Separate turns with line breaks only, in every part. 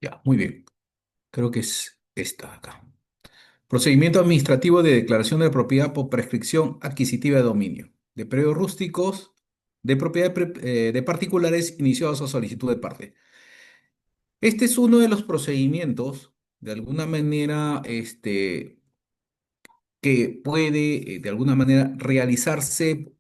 Ya, muy bien. Creo que es esta acá. Procedimiento administrativo de declaración de propiedad por prescripción adquisitiva de dominio, de predios rústicos, de propiedad de particulares iniciados a solicitud de parte. Este es uno de los procedimientos, de alguna manera, que puede, de alguna manera, realizarse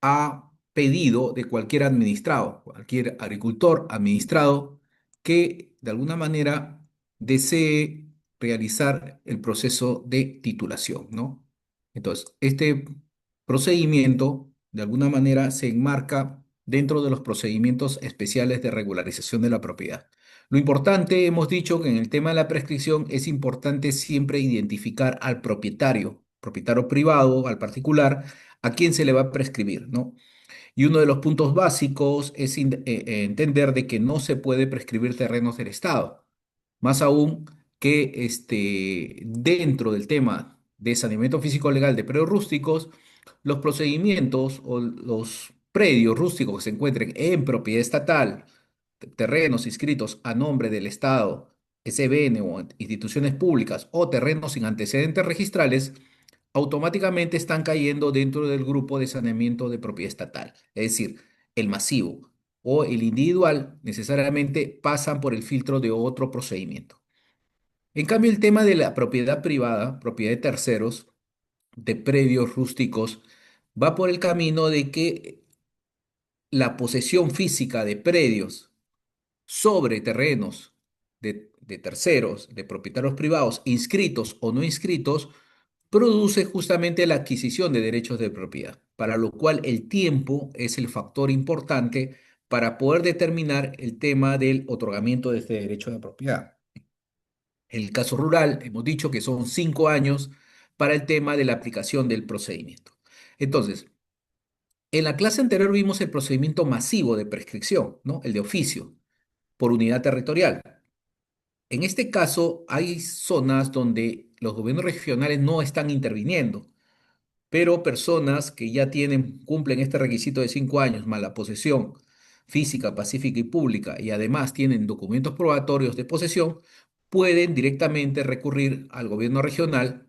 a pedido de cualquier administrado, cualquier agricultor administrado que de alguna manera desee realizar el proceso de titulación, ¿no? Entonces, este procedimiento de alguna manera se enmarca dentro de los procedimientos especiales de regularización de la propiedad. Lo importante, hemos dicho que en el tema de la prescripción es importante siempre identificar al propietario privado, al particular, a quién se le va a prescribir, ¿no? Y uno de los puntos básicos es entender de que no se puede prescribir terrenos del Estado. Más aún que dentro del tema de saneamiento físico legal de predios rústicos, los procedimientos o los predios rústicos que se encuentren en propiedad estatal, terrenos inscritos a nombre del Estado, SBN o instituciones públicas o terrenos sin antecedentes registrales, automáticamente están cayendo dentro del grupo de saneamiento de propiedad estatal. Es decir, el masivo o el individual necesariamente pasan por el filtro de otro procedimiento. En cambio, el tema de la propiedad privada, propiedad de terceros, de predios rústicos, va por el camino de que la posesión física de predios sobre terrenos de terceros, de propietarios privados, inscritos o no inscritos, produce justamente la adquisición de derechos de propiedad, para lo cual el tiempo es el factor importante para poder determinar el tema del otorgamiento de este derecho de propiedad. En el caso rural, hemos dicho que son 5 años para el tema de la aplicación del procedimiento. Entonces, en la clase anterior vimos el procedimiento masivo de prescripción, ¿no? El de oficio, por unidad territorial. En este caso, hay zonas donde los gobiernos regionales no están interviniendo, pero personas que ya cumplen este requisito de 5 años, más la posesión física, pacífica y pública, y además tienen documentos probatorios de posesión, pueden directamente recurrir al gobierno regional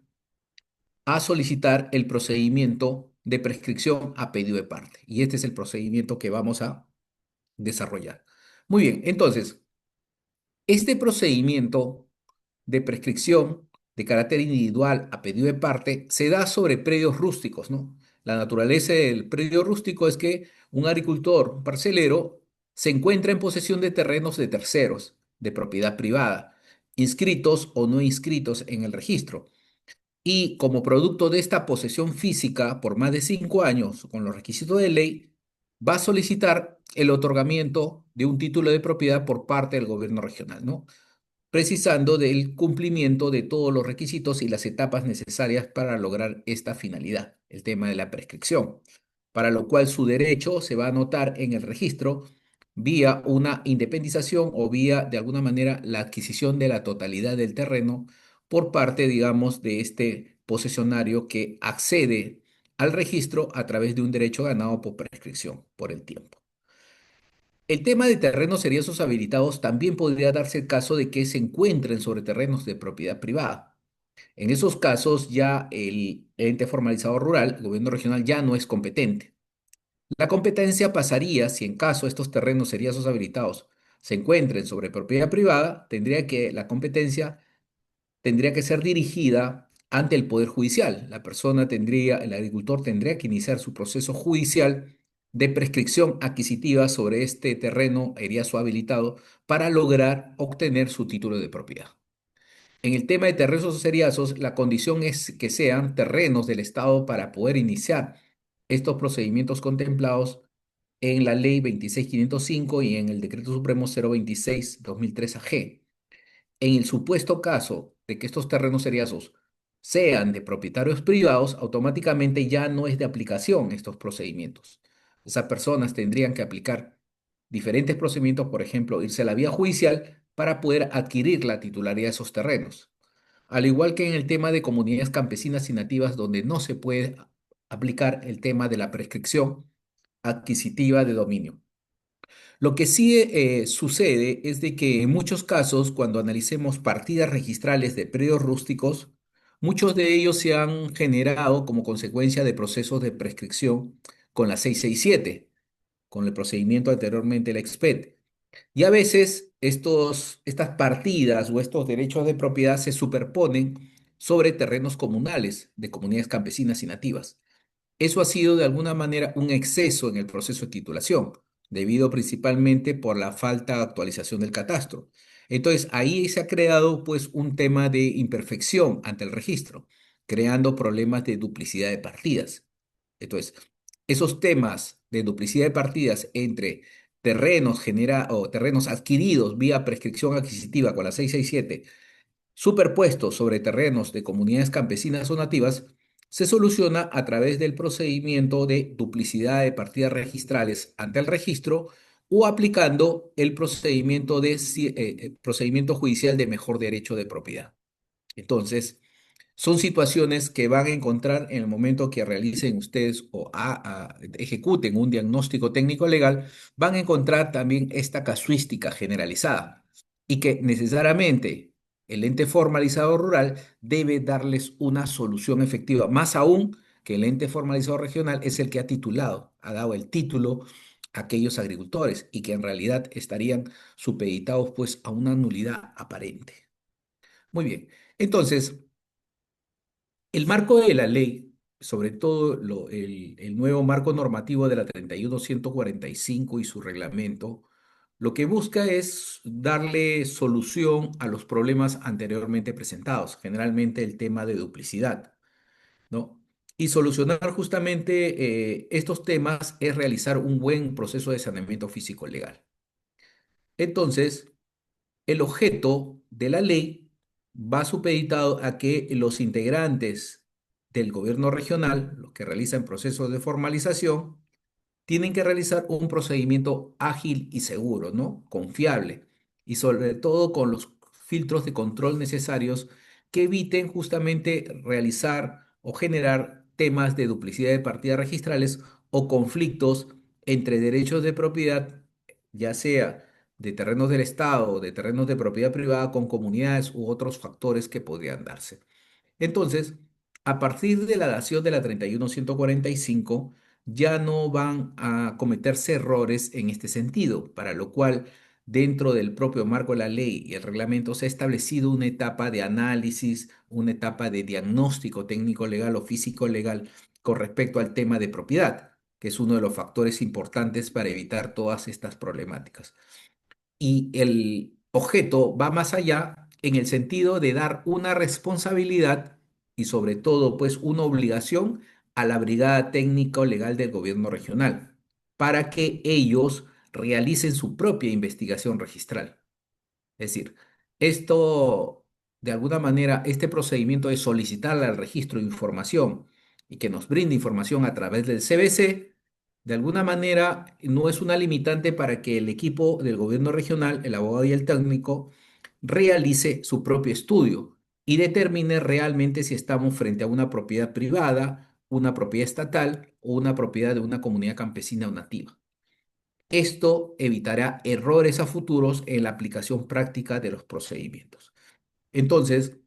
a solicitar el procedimiento de prescripción a pedido de parte. Y este es el procedimiento que vamos a desarrollar. Muy bien, entonces, este procedimiento de prescripción de carácter individual a pedido de parte se da sobre predios rústicos, ¿no? La naturaleza del predio rústico es que un agricultor, un parcelero, se encuentra en posesión de terrenos de terceros, de propiedad privada, inscritos o no inscritos en el registro. Y como producto de esta posesión física por más de 5 años, con los requisitos de ley, va a solicitar el otorgamiento de un título de propiedad por parte del gobierno regional, ¿no? Precisando del cumplimiento de todos los requisitos y las etapas necesarias para lograr esta finalidad, el tema de la prescripción, para lo cual su derecho se va a anotar en el registro vía una independización o vía, de alguna manera, la adquisición de la totalidad del terreno por parte, digamos, de este posesionario que accede al registro a través de un derecho ganado por prescripción, por el tiempo. El tema de terrenos seriazos habilitados también podría darse el caso de que se encuentren sobre terrenos de propiedad privada. En esos casos ya el ente formalizador rural, el gobierno regional, ya no es competente. La competencia pasaría si en caso estos terrenos seriazos habilitados se encuentren sobre propiedad privada, la competencia tendría que ser dirigida ante el Poder Judicial. El agricultor tendría que iniciar su proceso judicial de prescripción adquisitiva sobre este terreno eriazo habilitado para lograr obtener su título de propiedad. En el tema de terrenos seriazos, la condición es que sean terrenos del Estado para poder iniciar estos procedimientos contemplados en la Ley 26505 y en el Decreto Supremo 026/2003 AG. En el supuesto caso de que estos terrenos seriazos sean de propietarios privados, automáticamente ya no es de aplicación estos procedimientos. Esas personas tendrían que aplicar diferentes procedimientos, por ejemplo, irse a la vía judicial para poder adquirir la titularidad de esos terrenos. Al igual que en el tema de comunidades campesinas y nativas, donde no se puede aplicar el tema de la prescripción adquisitiva de dominio. Lo que sí sucede es de que en muchos casos, cuando analicemos partidas registrales de predios rústicos, muchos de ellos se han generado como consecuencia de procesos de prescripción con la 667, con el procedimiento anteriormente, el exped. Y a veces estas partidas o estos derechos de propiedad se superponen sobre terrenos comunales de comunidades campesinas y nativas. Eso ha sido de alguna manera un exceso en el proceso de titulación, debido principalmente por la falta de actualización del catastro. Entonces, ahí se ha creado pues un tema de imperfección ante el registro, creando problemas de duplicidad de partidas. Entonces, esos temas de duplicidad de partidas entre o terrenos adquiridos vía prescripción adquisitiva con la 667 superpuestos sobre terrenos de comunidades campesinas o nativas, se soluciona a través del procedimiento de duplicidad de partidas registrales ante el registro o aplicando el procedimiento procedimiento judicial de mejor derecho de propiedad. Entonces, son situaciones que van a encontrar en el momento que realicen ustedes ejecuten un diagnóstico técnico legal, van a encontrar también esta casuística generalizada y que necesariamente el ente formalizador rural debe darles una solución efectiva, más aún que el ente formalizador regional es el que ha dado el título a aquellos agricultores y que en realidad estarían supeditados pues a una nulidad aparente. Muy bien. Entonces, el marco de la ley, sobre todo el nuevo marco normativo de la 31145 y su reglamento, lo que busca es darle solución a los problemas anteriormente presentados, generalmente el tema de duplicidad, ¿no? Y solucionar justamente estos temas es realizar un buen proceso de saneamiento físico legal. Entonces, el objeto de la ley va supeditado a que los integrantes del gobierno regional, los que realizan procesos de formalización, tienen que realizar un procedimiento ágil y seguro, ¿no? Confiable y sobre todo con los filtros de control necesarios que eviten justamente realizar o generar temas de duplicidad de partidas registrales o conflictos entre derechos de propiedad, ya sea de terrenos del Estado o de terrenos de propiedad privada con comunidades u otros factores que podrían darse. Entonces, a partir de la dación de la 31145, ya no van a cometerse errores en este sentido, para lo cual dentro del propio marco de la ley y el reglamento se ha establecido una etapa de análisis, una etapa de diagnóstico técnico legal o físico legal con respecto al tema de propiedad, que es uno de los factores importantes para evitar todas estas problemáticas. Y el objeto va más allá en el sentido de dar una responsabilidad y sobre todo pues una obligación a la Brigada Técnica Legal del Gobierno Regional para que ellos realicen su propia investigación registral. Es decir, esto, de alguna manera, este procedimiento de solicitar al registro de información y que nos brinde información a través del CBC, de alguna manera no es una limitante para que el equipo del gobierno regional, el abogado y el técnico, realice su propio estudio y determine realmente si estamos frente a una propiedad privada, una propiedad estatal o una propiedad de una comunidad campesina o nativa. Esto evitará errores a futuros en la aplicación práctica de los procedimientos. Entonces,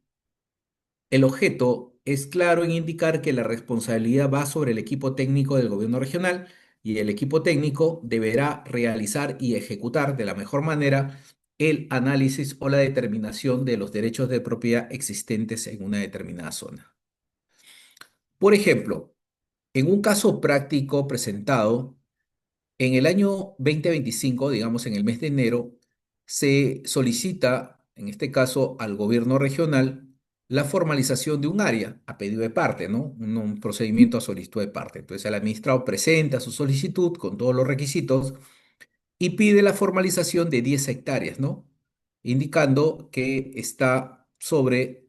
el objeto es claro en indicar que la responsabilidad va sobre el equipo técnico del gobierno regional y el equipo técnico deberá realizar y ejecutar de la mejor manera el análisis o la determinación de los derechos de propiedad existentes en una determinada zona. Por ejemplo, en un caso práctico presentado, en el año 2025, digamos en el mes de enero, se solicita, en este caso al gobierno regional, la formalización de un área a pedido de parte, ¿no? Un procedimiento a solicitud de parte. Entonces el administrado presenta su solicitud con todos los requisitos y pide la formalización de 10 hectáreas, ¿no? Indicando que está sobre,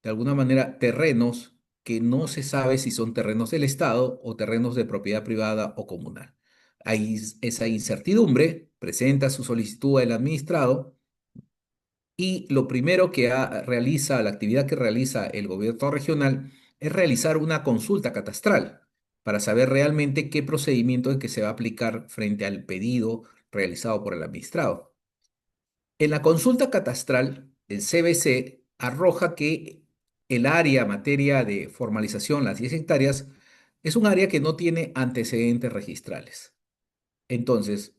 de alguna manera, terrenos que no se sabe si son terrenos del Estado o terrenos de propiedad privada o comunal. Hay esa incertidumbre, presenta su solicitud al administrado y lo primero que realiza, la actividad que realiza el gobierno regional es realizar una consulta catastral para saber realmente qué procedimiento es que se va a aplicar frente al pedido realizado por el administrado. En la consulta catastral, el CBC arroja que el área materia de formalización, las 10 hectáreas, es un área que no tiene antecedentes registrales. Entonces,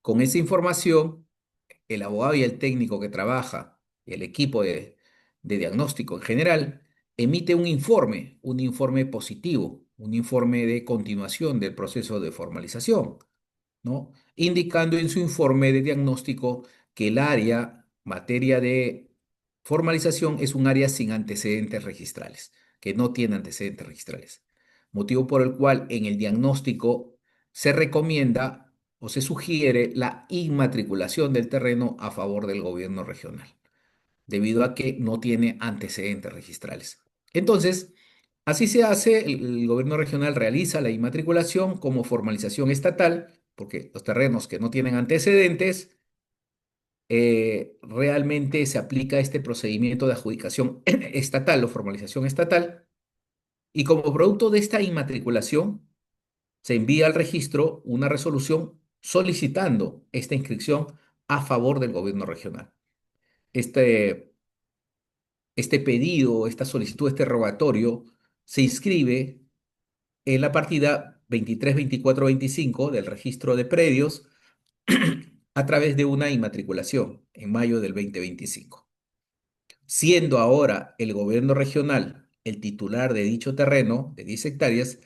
con esa información, el abogado y el técnico que trabaja, el equipo de diagnóstico en general, emite un informe positivo, un informe de continuación del proceso de formalización, ¿no? Indicando en su informe de diagnóstico que el área, materia de formalización, es un área sin antecedentes registrales, que no tiene antecedentes registrales. Motivo por el cual en el diagnóstico se recomienda o se sugiere la inmatriculación del terreno a favor del gobierno regional, debido a que no tiene antecedentes registrales. Entonces, así se hace, el gobierno regional realiza la inmatriculación como formalización estatal, porque los terrenos que no tienen antecedentes, realmente se aplica este procedimiento de adjudicación estatal o formalización estatal, y como producto de esta inmatriculación, se envía al registro una resolución solicitando esta inscripción a favor del gobierno regional. Este, este pedido, esta solicitud, este rogatorio se inscribe en la partida 23, 24, 25 del registro de predios a través de una inmatriculación en mayo del 2025. Siendo ahora el gobierno regional el titular de dicho terreno de 10 hectáreas,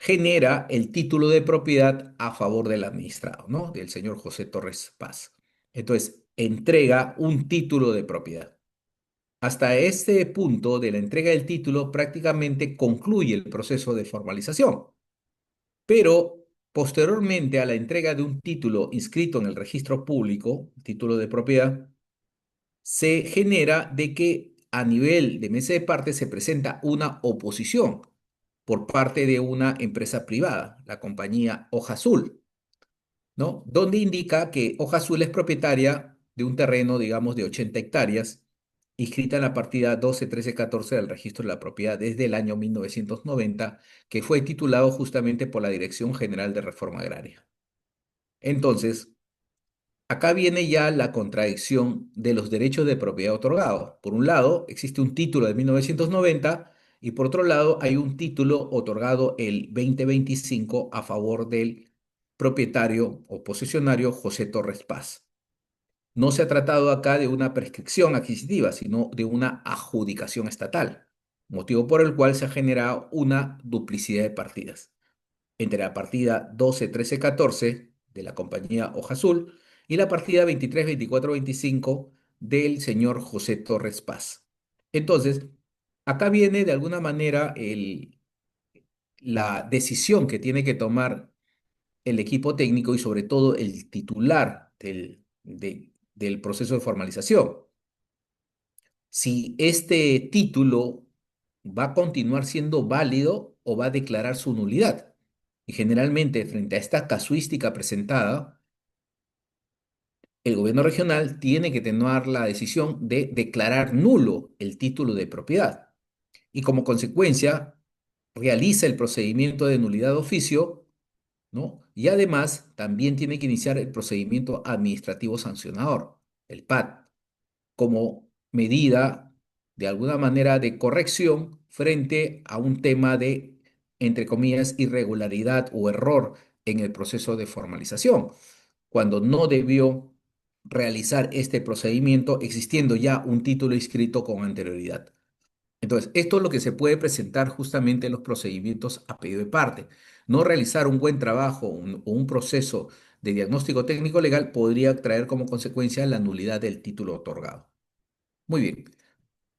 genera el título de propiedad a favor del administrado, ¿no? Del señor José Torres Paz. Entonces, entrega un título de propiedad. Hasta este punto de la entrega del título prácticamente concluye el proceso de formalización, pero posteriormente a la entrega de un título inscrito en el registro público, título de propiedad, se genera de que a nivel de mesa de partes se presenta una oposición por parte de una empresa privada, la compañía Hoja Azul, ¿no? Donde indica que Hoja Azul es propietaria de un terreno, digamos, de 80 hectáreas, inscrita en la partida 12, 13, 14 del registro de la propiedad desde el año 1990, que fue titulado justamente por la Dirección General de Reforma Agraria. Entonces, acá viene ya la contradicción de los derechos de propiedad otorgados. Por un lado, existe un título de 1990 y por otro lado hay un título otorgado el 2025 a favor del propietario o posesionario José Torres Paz. No se ha tratado acá de una prescripción adquisitiva, sino de una adjudicación estatal, motivo por el cual se ha generado una duplicidad de partidas entre la partida 12, 13, 14 de la compañía Hoja Azul y la partida 23, 24, 25 del señor José Torres Paz. Entonces, acá viene de alguna manera la decisión que tiene que tomar el equipo técnico y sobre todo el titular del proceso de formalización. Si este título va a continuar siendo válido o va a declarar su nulidad. Y generalmente, frente a esta casuística presentada, el gobierno regional tiene que tomar la decisión de declarar nulo el título de propiedad y como consecuencia realiza el procedimiento de nulidad de oficio, ¿no? Y además también tiene que iniciar el procedimiento administrativo sancionador, el PAD, como medida de alguna manera de corrección frente a un tema de, entre comillas, irregularidad o error en el proceso de formalización, cuando no debió realizar este procedimiento existiendo ya un título inscrito con anterioridad. Entonces, esto es lo que se puede presentar justamente en los procedimientos a pedido de parte. No realizar un buen trabajo o un proceso de diagnóstico técnico legal podría traer como consecuencia la nulidad del título otorgado. Muy bien.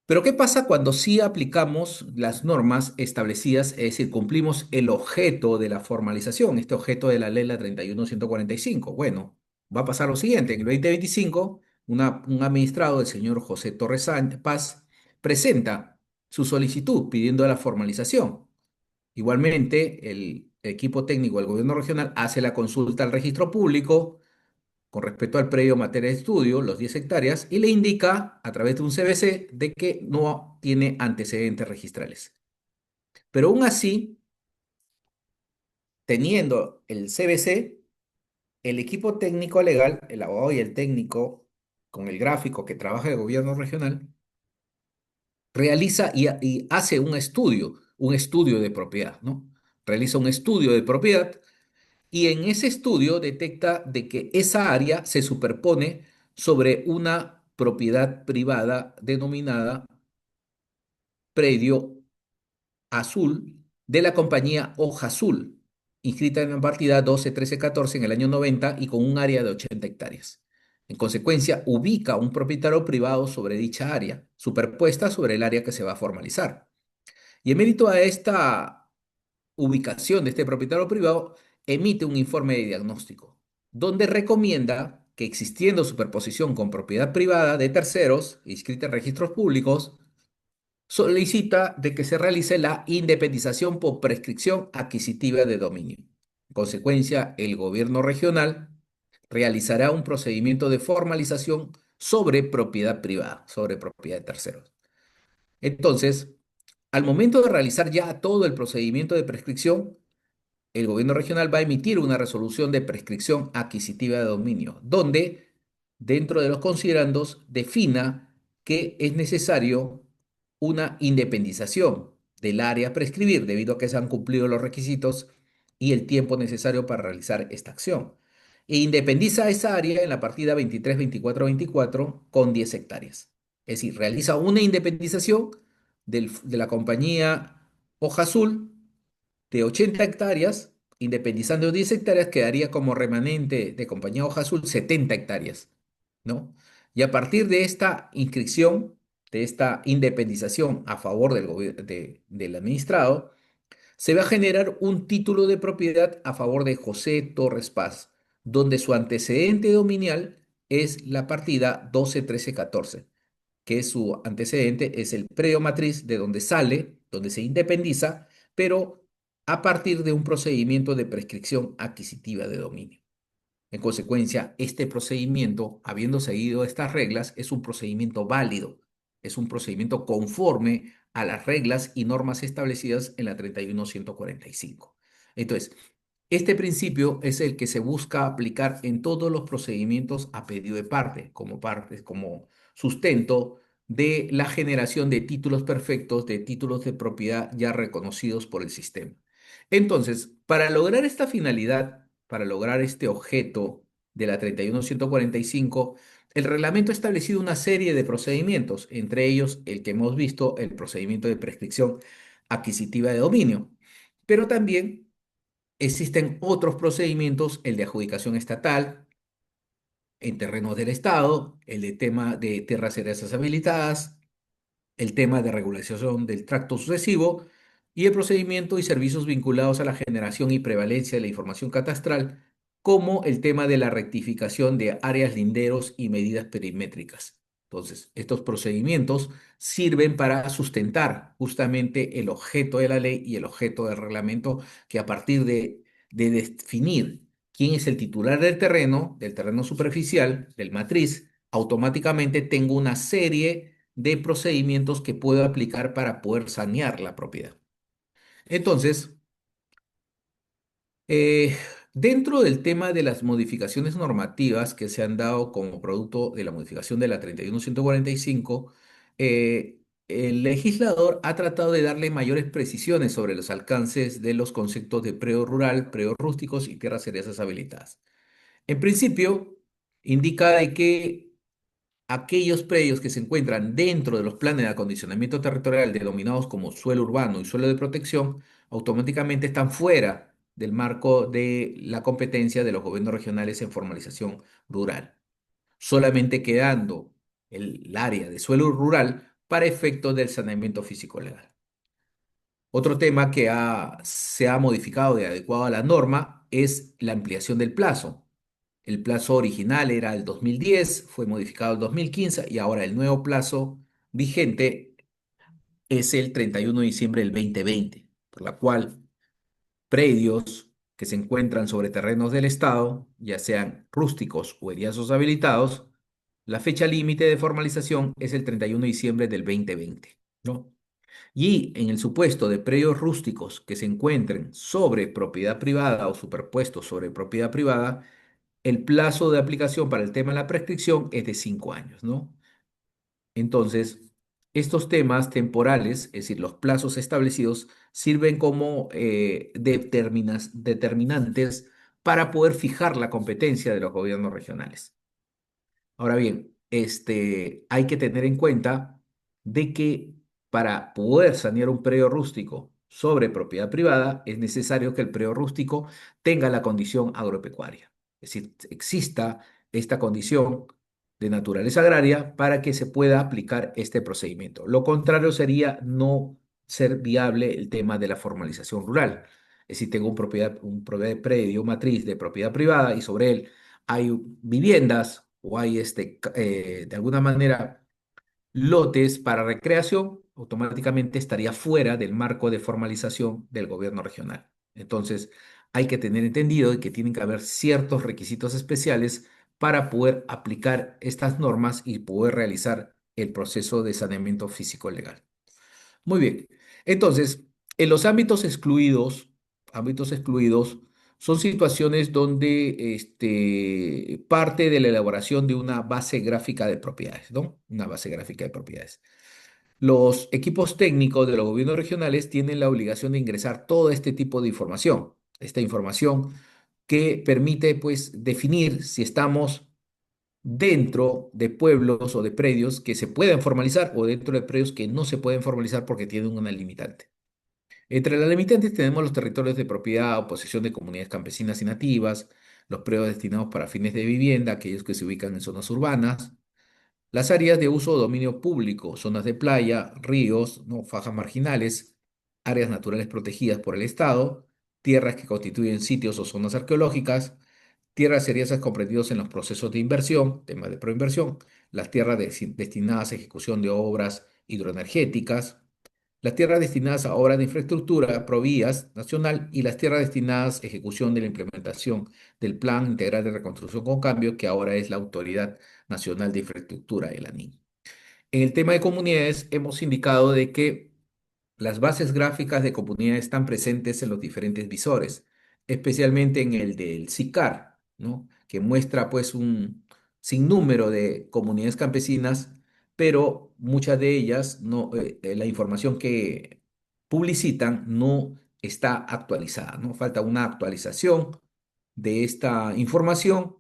Pero ¿qué pasa cuando sí aplicamos las normas establecidas, es decir, cumplimos el objeto de la formalización, este objeto de la ley la 31145? Bueno, va a pasar lo siguiente. En el 2025, un administrado, el señor José Torres Paz, presenta su solicitud pidiendo la formalización. Igualmente, el equipo técnico del gobierno regional hace la consulta al registro público con respecto al predio materia de estudio, los 10 hectáreas, y le indica a través de un CBC de que no tiene antecedentes registrales. Pero aún así, teniendo el CBC, el equipo técnico legal, el abogado y el técnico con el gráfico que trabaja el gobierno regional, realiza y hace un estudio de propiedad, ¿no? Realiza un estudio de propiedad y en ese estudio detecta de que esa área se superpone sobre una propiedad privada denominada predio azul de la compañía Hoja Azul, inscrita en la partida 12, 13, 14 en el año 90 y con un área de 80 hectáreas. En consecuencia, ubica un propietario privado sobre dicha área, superpuesta sobre el área que se va a formalizar. Y en mérito a esta ubicación de este propietario privado, emite un informe de diagnóstico, donde recomienda que existiendo superposición con propiedad privada de terceros, inscrita en registros públicos, solicita de que se realice la independización por prescripción adquisitiva de dominio. En consecuencia, el gobierno regional realizará un procedimiento de formalización sobre propiedad privada, sobre propiedad de terceros. Entonces, al momento de realizar ya todo el procedimiento de prescripción, el gobierno regional va a emitir una resolución de prescripción adquisitiva de dominio, donde, dentro de los considerandos, defina que es necesario una independización del área a prescribir, debido a que se han cumplido los requisitos y el tiempo necesario para realizar esta acción. E independiza esa área en la partida 23, 24, 24 con 10 hectáreas. Es decir, realiza una independización de la compañía Hoja Azul de 80 hectáreas, independizando 10 hectáreas, quedaría como remanente de compañía Hoja Azul 70 hectáreas, ¿no? Y a partir de esta inscripción, de esta independización a favor del administrado, se va a generar un título de propiedad a favor de José Torres Paz, donde su antecedente dominial es la partida 12, 13, 14, que su antecedente es el predio matriz de donde sale, donde se independiza, pero a partir de un procedimiento de prescripción adquisitiva de dominio. En consecuencia, este procedimiento, habiendo seguido estas reglas, es un procedimiento válido, es un procedimiento conforme a las reglas y normas establecidas en la 31.145. Entonces, este principio es el que se busca aplicar en todos los procedimientos a pedido de parte, como sustento de la generación de títulos perfectos, de títulos de propiedad ya reconocidos por el sistema. Entonces, para lograr esta finalidad, para lograr este objeto de la 31.145, el reglamento ha establecido una serie de procedimientos, entre ellos el que hemos visto, el procedimiento de prescripción adquisitiva de dominio, pero también existen otros procedimientos, el de adjudicación estatal en terrenos del Estado, el de tema de tierras heredades habilitadas, el tema de regulación del tracto sucesivo y el procedimiento y servicios vinculados a la generación y prevalencia de la información catastral, como el tema de la rectificación de áreas linderos y medidas perimétricas. Entonces, estos procedimientos sirven para sustentar justamente el objeto de la ley y el objeto del reglamento, que a partir de definir quién es el titular del terreno superficial, del matriz, automáticamente tengo una serie de procedimientos que puedo aplicar para poder sanear la propiedad. Entonces, eh, dentro del tema de las modificaciones normativas que se han dado como producto de la modificación de la 31.145, el legislador ha tratado de darle mayores precisiones sobre los alcances de los conceptos de predio rural, predios rústicos y tierras heredades habilitadas. En principio, indica de que aquellos predios que se encuentran dentro de los planes de acondicionamiento territorial denominados como suelo urbano y suelo de protección, automáticamente están fuera del marco de la competencia de los gobiernos regionales en formalización rural, solamente quedando el área de suelo rural para efectos del saneamiento físico legal. Otro tema que se ha modificado y adecuado a la norma es la ampliación del plazo. El plazo original era el 2010, fue modificado el 2015 y ahora el nuevo plazo vigente es el 31 de diciembre del 2020, por la cual predios que se encuentran sobre terrenos del Estado, ya sean rústicos o eriazos habilitados, la fecha límite de formalización es el 31 de diciembre del 2020, ¿no? Y en el supuesto de predios rústicos que se encuentren sobre propiedad privada o superpuestos sobre propiedad privada, el plazo de aplicación para el tema de la prescripción es de 5 años, ¿no? Entonces, estos temas temporales, es decir, los plazos establecidos, sirven como determinantes para poder fijar la competencia de los gobiernos regionales. Ahora bien, hay que tener en cuenta de que para poder sanear un predio rústico sobre propiedad privada es necesario que el predio rústico tenga la condición agropecuaria. Es decir, exista esta condición de naturaleza agraria para que se pueda aplicar este procedimiento. Lo contrario sería no ser viable el tema de la formalización rural. Es decir, tengo un predio matriz de propiedad privada y sobre él hay viviendas o hay de alguna manera lotes para recreación, automáticamente estaría fuera del marco de formalización del gobierno regional. Entonces, hay que tener entendido de que tienen que haber ciertos requisitos especiales para poder aplicar estas normas y poder realizar el proceso de saneamiento físico legal. Muy bien. Entonces, en los ámbitos excluidos son situaciones donde parte de la elaboración de una base gráfica de propiedades, ¿no? Una base gráfica de propiedades. Los equipos técnicos de los gobiernos regionales tienen la obligación de ingresar todo este tipo de información, esta información que permite, pues, definir si estamos dentro de pueblos o de predios que se pueden formalizar o dentro de predios que no se pueden formalizar porque tienen una limitante. Entre las limitantes tenemos los territorios de propiedad o posesión de comunidades campesinas y nativas, los predios destinados para fines de vivienda, aquellos que se ubican en zonas urbanas, las áreas de uso o dominio público, zonas de playa, ríos, ¿no? Fajas marginales, áreas naturales protegidas por el Estado, tierras que constituyen sitios o zonas arqueológicas, tierras serias comprendidos en los procesos de inversión, tema de proinversión, las tierras destinadas a ejecución de obras hidroenergéticas, las tierras destinadas a obras de infraestructura, Provías nacional, y las tierras destinadas a ejecución de la implementación del Plan Integral de Reconstrucción con Cambio, que ahora es la Autoridad Nacional de Infraestructura, el ANIN. En el tema de comunidades, hemos indicado de que las bases gráficas de comunidades están presentes en los diferentes visores, especialmente en el del SICAR, ¿no? Que muestra pues un sinnúmero de comunidades campesinas, pero muchas de ellas no, la información que publicitan no está actualizada, ¿no? Falta una actualización de esta información.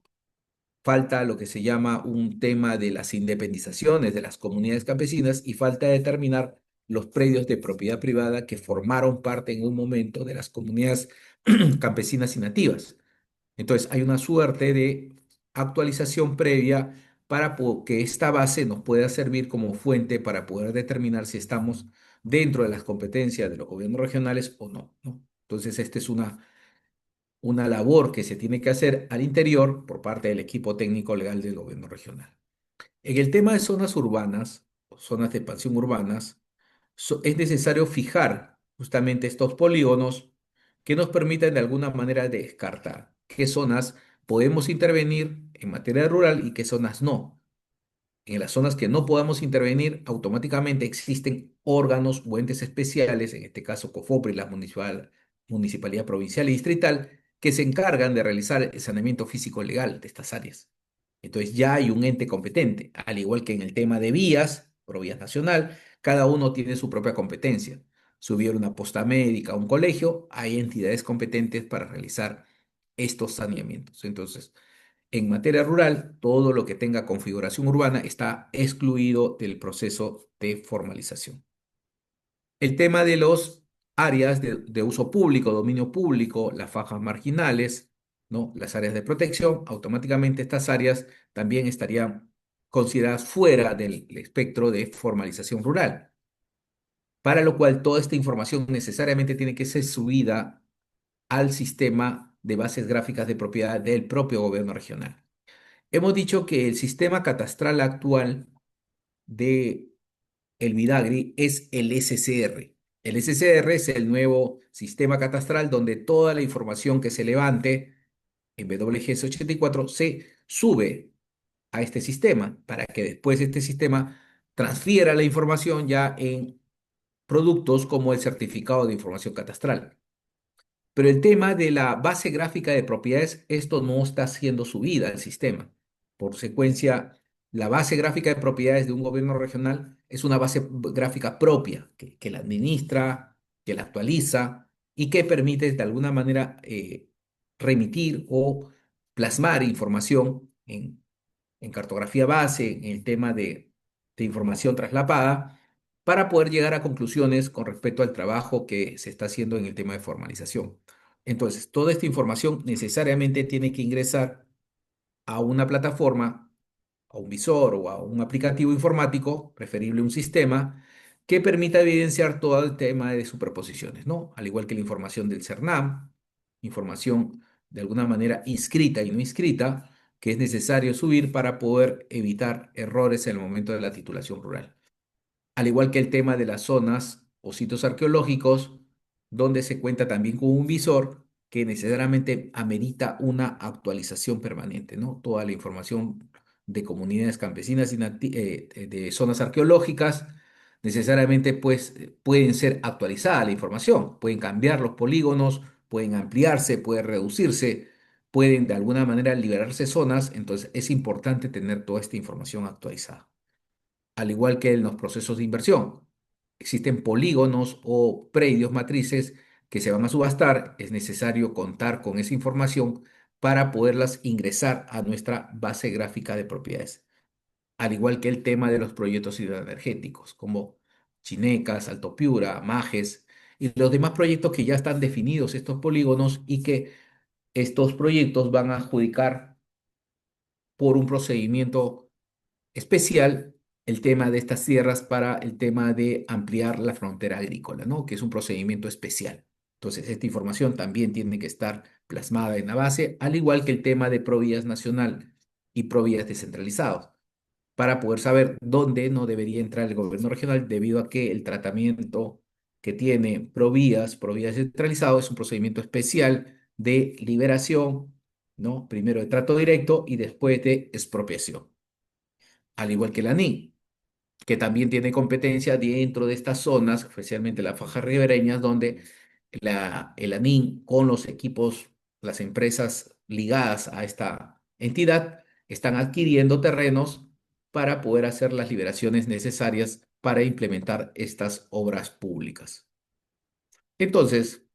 Falta lo que se llama un tema de las independizaciones de las comunidades campesinas y falta determinar los predios de propiedad privada que formaron parte en un momento de las comunidades campesinas y nativas. Entonces, hay una suerte de actualización previa para que esta base nos pueda servir como fuente para poder determinar si estamos dentro de las competencias de los gobiernos regionales o no, ¿no? Entonces, esta es una labor que se tiene que hacer al interior por parte del equipo técnico legal del gobierno regional. En el tema de zonas urbanas, o zonas de expansión urbanas, es necesario fijar justamente estos polígonos que nos permitan de alguna manera descartar qué zonas podemos intervenir en materia rural y qué zonas no. En las zonas que no podamos intervenir, automáticamente existen órganos o entes especiales, en este caso COFOPRI, la Municipalidad Provincial y Distrital, que se encargan de realizar el saneamiento físico legal de estas áreas. Entonces ya hay un ente competente, al igual que en el tema de vías, Provías Nacional, cada uno tiene su propia competencia. Si hubiera una posta médica, un colegio, hay entidades competentes para realizar estos saneamientos. Entonces, en materia rural, todo lo que tenga configuración urbana está excluido del proceso de formalización. El tema de los áreas de uso público, dominio público, las fajas marginales, ¿no? Las áreas de protección, automáticamente estas áreas también estarían consideradas fuera del espectro de formalización rural, para lo cual toda esta información necesariamente tiene que ser subida al sistema de bases gráficas de propiedad del propio gobierno regional. Hemos dicho que el sistema catastral actual de el Midagri es el SCR. El SCR es el nuevo sistema catastral donde toda la información que se levante en WGS84 se sube a este sistema para que después este sistema transfiera la información ya en productos como el certificado de información catastral. Pero el tema de la base gráfica de propiedades, esto no está siendo subida al sistema. Por consecuencia, la base gráfica de propiedades de un gobierno regional es una base gráfica propia, que la administra, que la actualiza y que permite de alguna manera remitir o plasmar información en cartografía base, en el tema de información traslapada, para poder llegar a conclusiones con respecto al trabajo que se está haciendo en el tema de formalización. Entonces, toda esta información necesariamente tiene que ingresar a una plataforma, a un visor o a un aplicativo informático, preferible un sistema, que permita evidenciar todo el tema de superposiciones, ¿no? Al igual que la información del CERNAM, información de alguna manera inscrita y no inscrita, que es necesario subir para poder evitar errores en el momento de la titulación rural, al igual que el tema de las zonas o sitios arqueológicos, donde se cuenta también con un visor que necesariamente amerita una actualización permanente, ¿no? Toda la información de comunidades campesinas y de zonas arqueológicas, necesariamente pues pueden ser actualizada la información, pueden cambiar los polígonos, pueden ampliarse, puede reducirse, pueden de alguna manera liberarse zonas, entonces es importante tener toda esta información actualizada, al igual que en los procesos de inversión. Existen polígonos o predios matrices que se van a subastar, es necesario contar con esa información para poderlas ingresar a nuestra base gráfica de propiedades, al igual que el tema de los proyectos hidroenergéticos, como Chinecas, Alto Piura, Majes y los demás proyectos que ya están definidos, estos polígonos, y que estos proyectos van a adjudicar por un procedimiento especial el tema de estas tierras para el tema de ampliar la frontera agrícola, ¿no? Que es un procedimiento especial. Entonces, esta información también tiene que estar plasmada en la base, al igual que el tema de Provías nacional y Provías descentralizados, para poder saber dónde no debería entrar el gobierno regional debido a que el tratamiento que tiene Provías descentralizado es un procedimiento especial de liberación, ¿no? Primero de trato directo y después de expropiación, al igual que la ANI, que también tiene competencia dentro de estas zonas, especialmente las fajas ribereñas, donde el ANIN con los equipos, las empresas ligadas a esta entidad, están adquiriendo terrenos para poder hacer las liberaciones necesarias para implementar estas obras públicas. Entonces,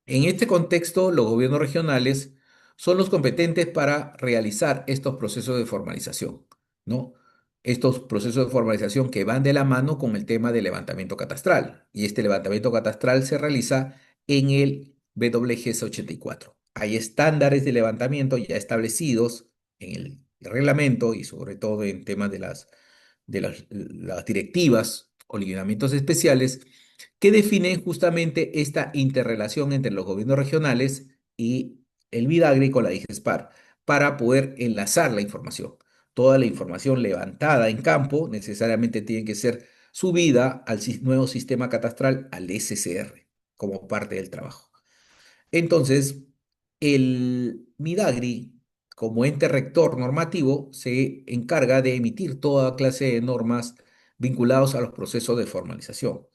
en este contexto, los gobiernos regionales son los competentes para realizar estos procesos de formalización, ¿no? Estos procesos de formalización que van de la mano con el tema del levantamiento catastral. Y este levantamiento catastral se realiza en el WGS 84. Hay estándares de levantamiento ya establecidos en el reglamento y sobre todo en temas de las directivas o lineamientos especiales que definen justamente esta interrelación entre los gobiernos regionales y el Midagri con la DIGESPAR para poder enlazar la información. Toda la información levantada en campo necesariamente tiene que ser subida al nuevo sistema catastral, al SCR, como parte del trabajo. Entonces, el Midagri, como ente rector normativo, se encarga de emitir toda clase de normas vinculados a los procesos de formalización.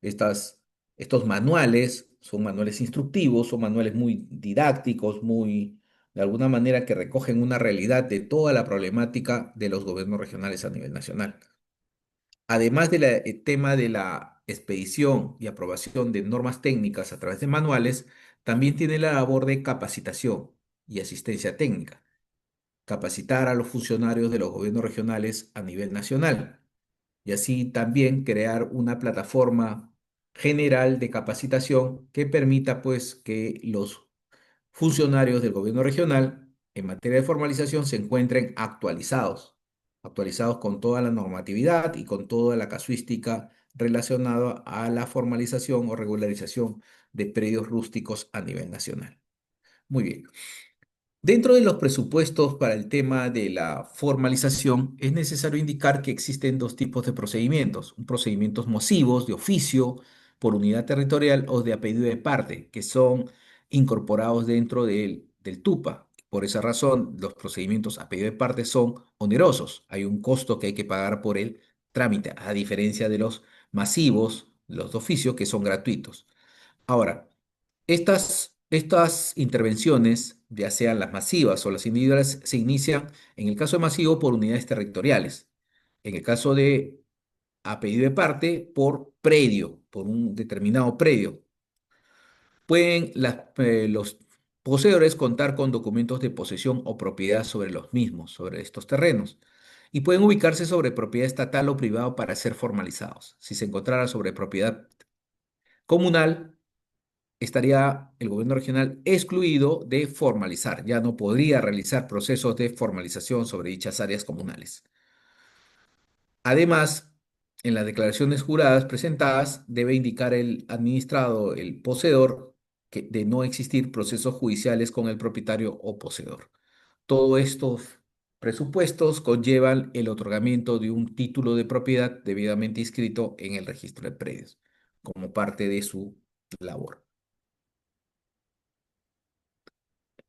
Estas, estos manuales son manuales instructivos, son manuales muy didácticos, muy, de alguna manera, que recogen una realidad de toda la problemática de los gobiernos regionales a nivel nacional. Además del tema de la expedición y aprobación de normas técnicas a través de manuales, también tiene la labor de capacitación y asistencia técnica, capacitar a los funcionarios de los gobiernos regionales a nivel nacional y así también crear una plataforma general de capacitación que permita pues que los funcionarios del gobierno regional en materia de formalización se encuentren actualizados con toda la normatividad y con toda la casuística relacionada a la formalización o regularización de predios rústicos a nivel nacional. Muy bien. Dentro de los presupuestos para el tema de la formalización, es necesario indicar que existen dos tipos de procedimientos: procedimientos masivos de oficio por unidad territorial o de a pedido de parte, que son incorporados dentro del TUPA. Por esa razón, los procedimientos a pedido de parte son onerosos. Hay un costo que hay que pagar por el trámite, a diferencia de los masivos, los de oficio, que son gratuitos. Ahora, Estas intervenciones, ya sean las masivas o las individuales, se inician en el caso de masivo por unidades territoriales. En el caso de a pedido de parte, por predio, por un determinado predio. Pueden los poseedores contar con documentos de posesión o propiedad sobre los mismos, sobre estos terrenos, y pueden ubicarse sobre propiedad estatal o privada para ser formalizados. Si se encontrara sobre propiedad comunal, estaría el gobierno regional excluido de formalizar, ya no podría realizar procesos de formalización sobre dichas áreas comunales. Además, en las declaraciones juradas presentadas debe indicar el administrado, el poseedor, que de no existir procesos judiciales con el propietario o poseedor. Todos estos presupuestos conllevan el otorgamiento de un título de propiedad debidamente inscrito en el registro de predios, como parte de su labor.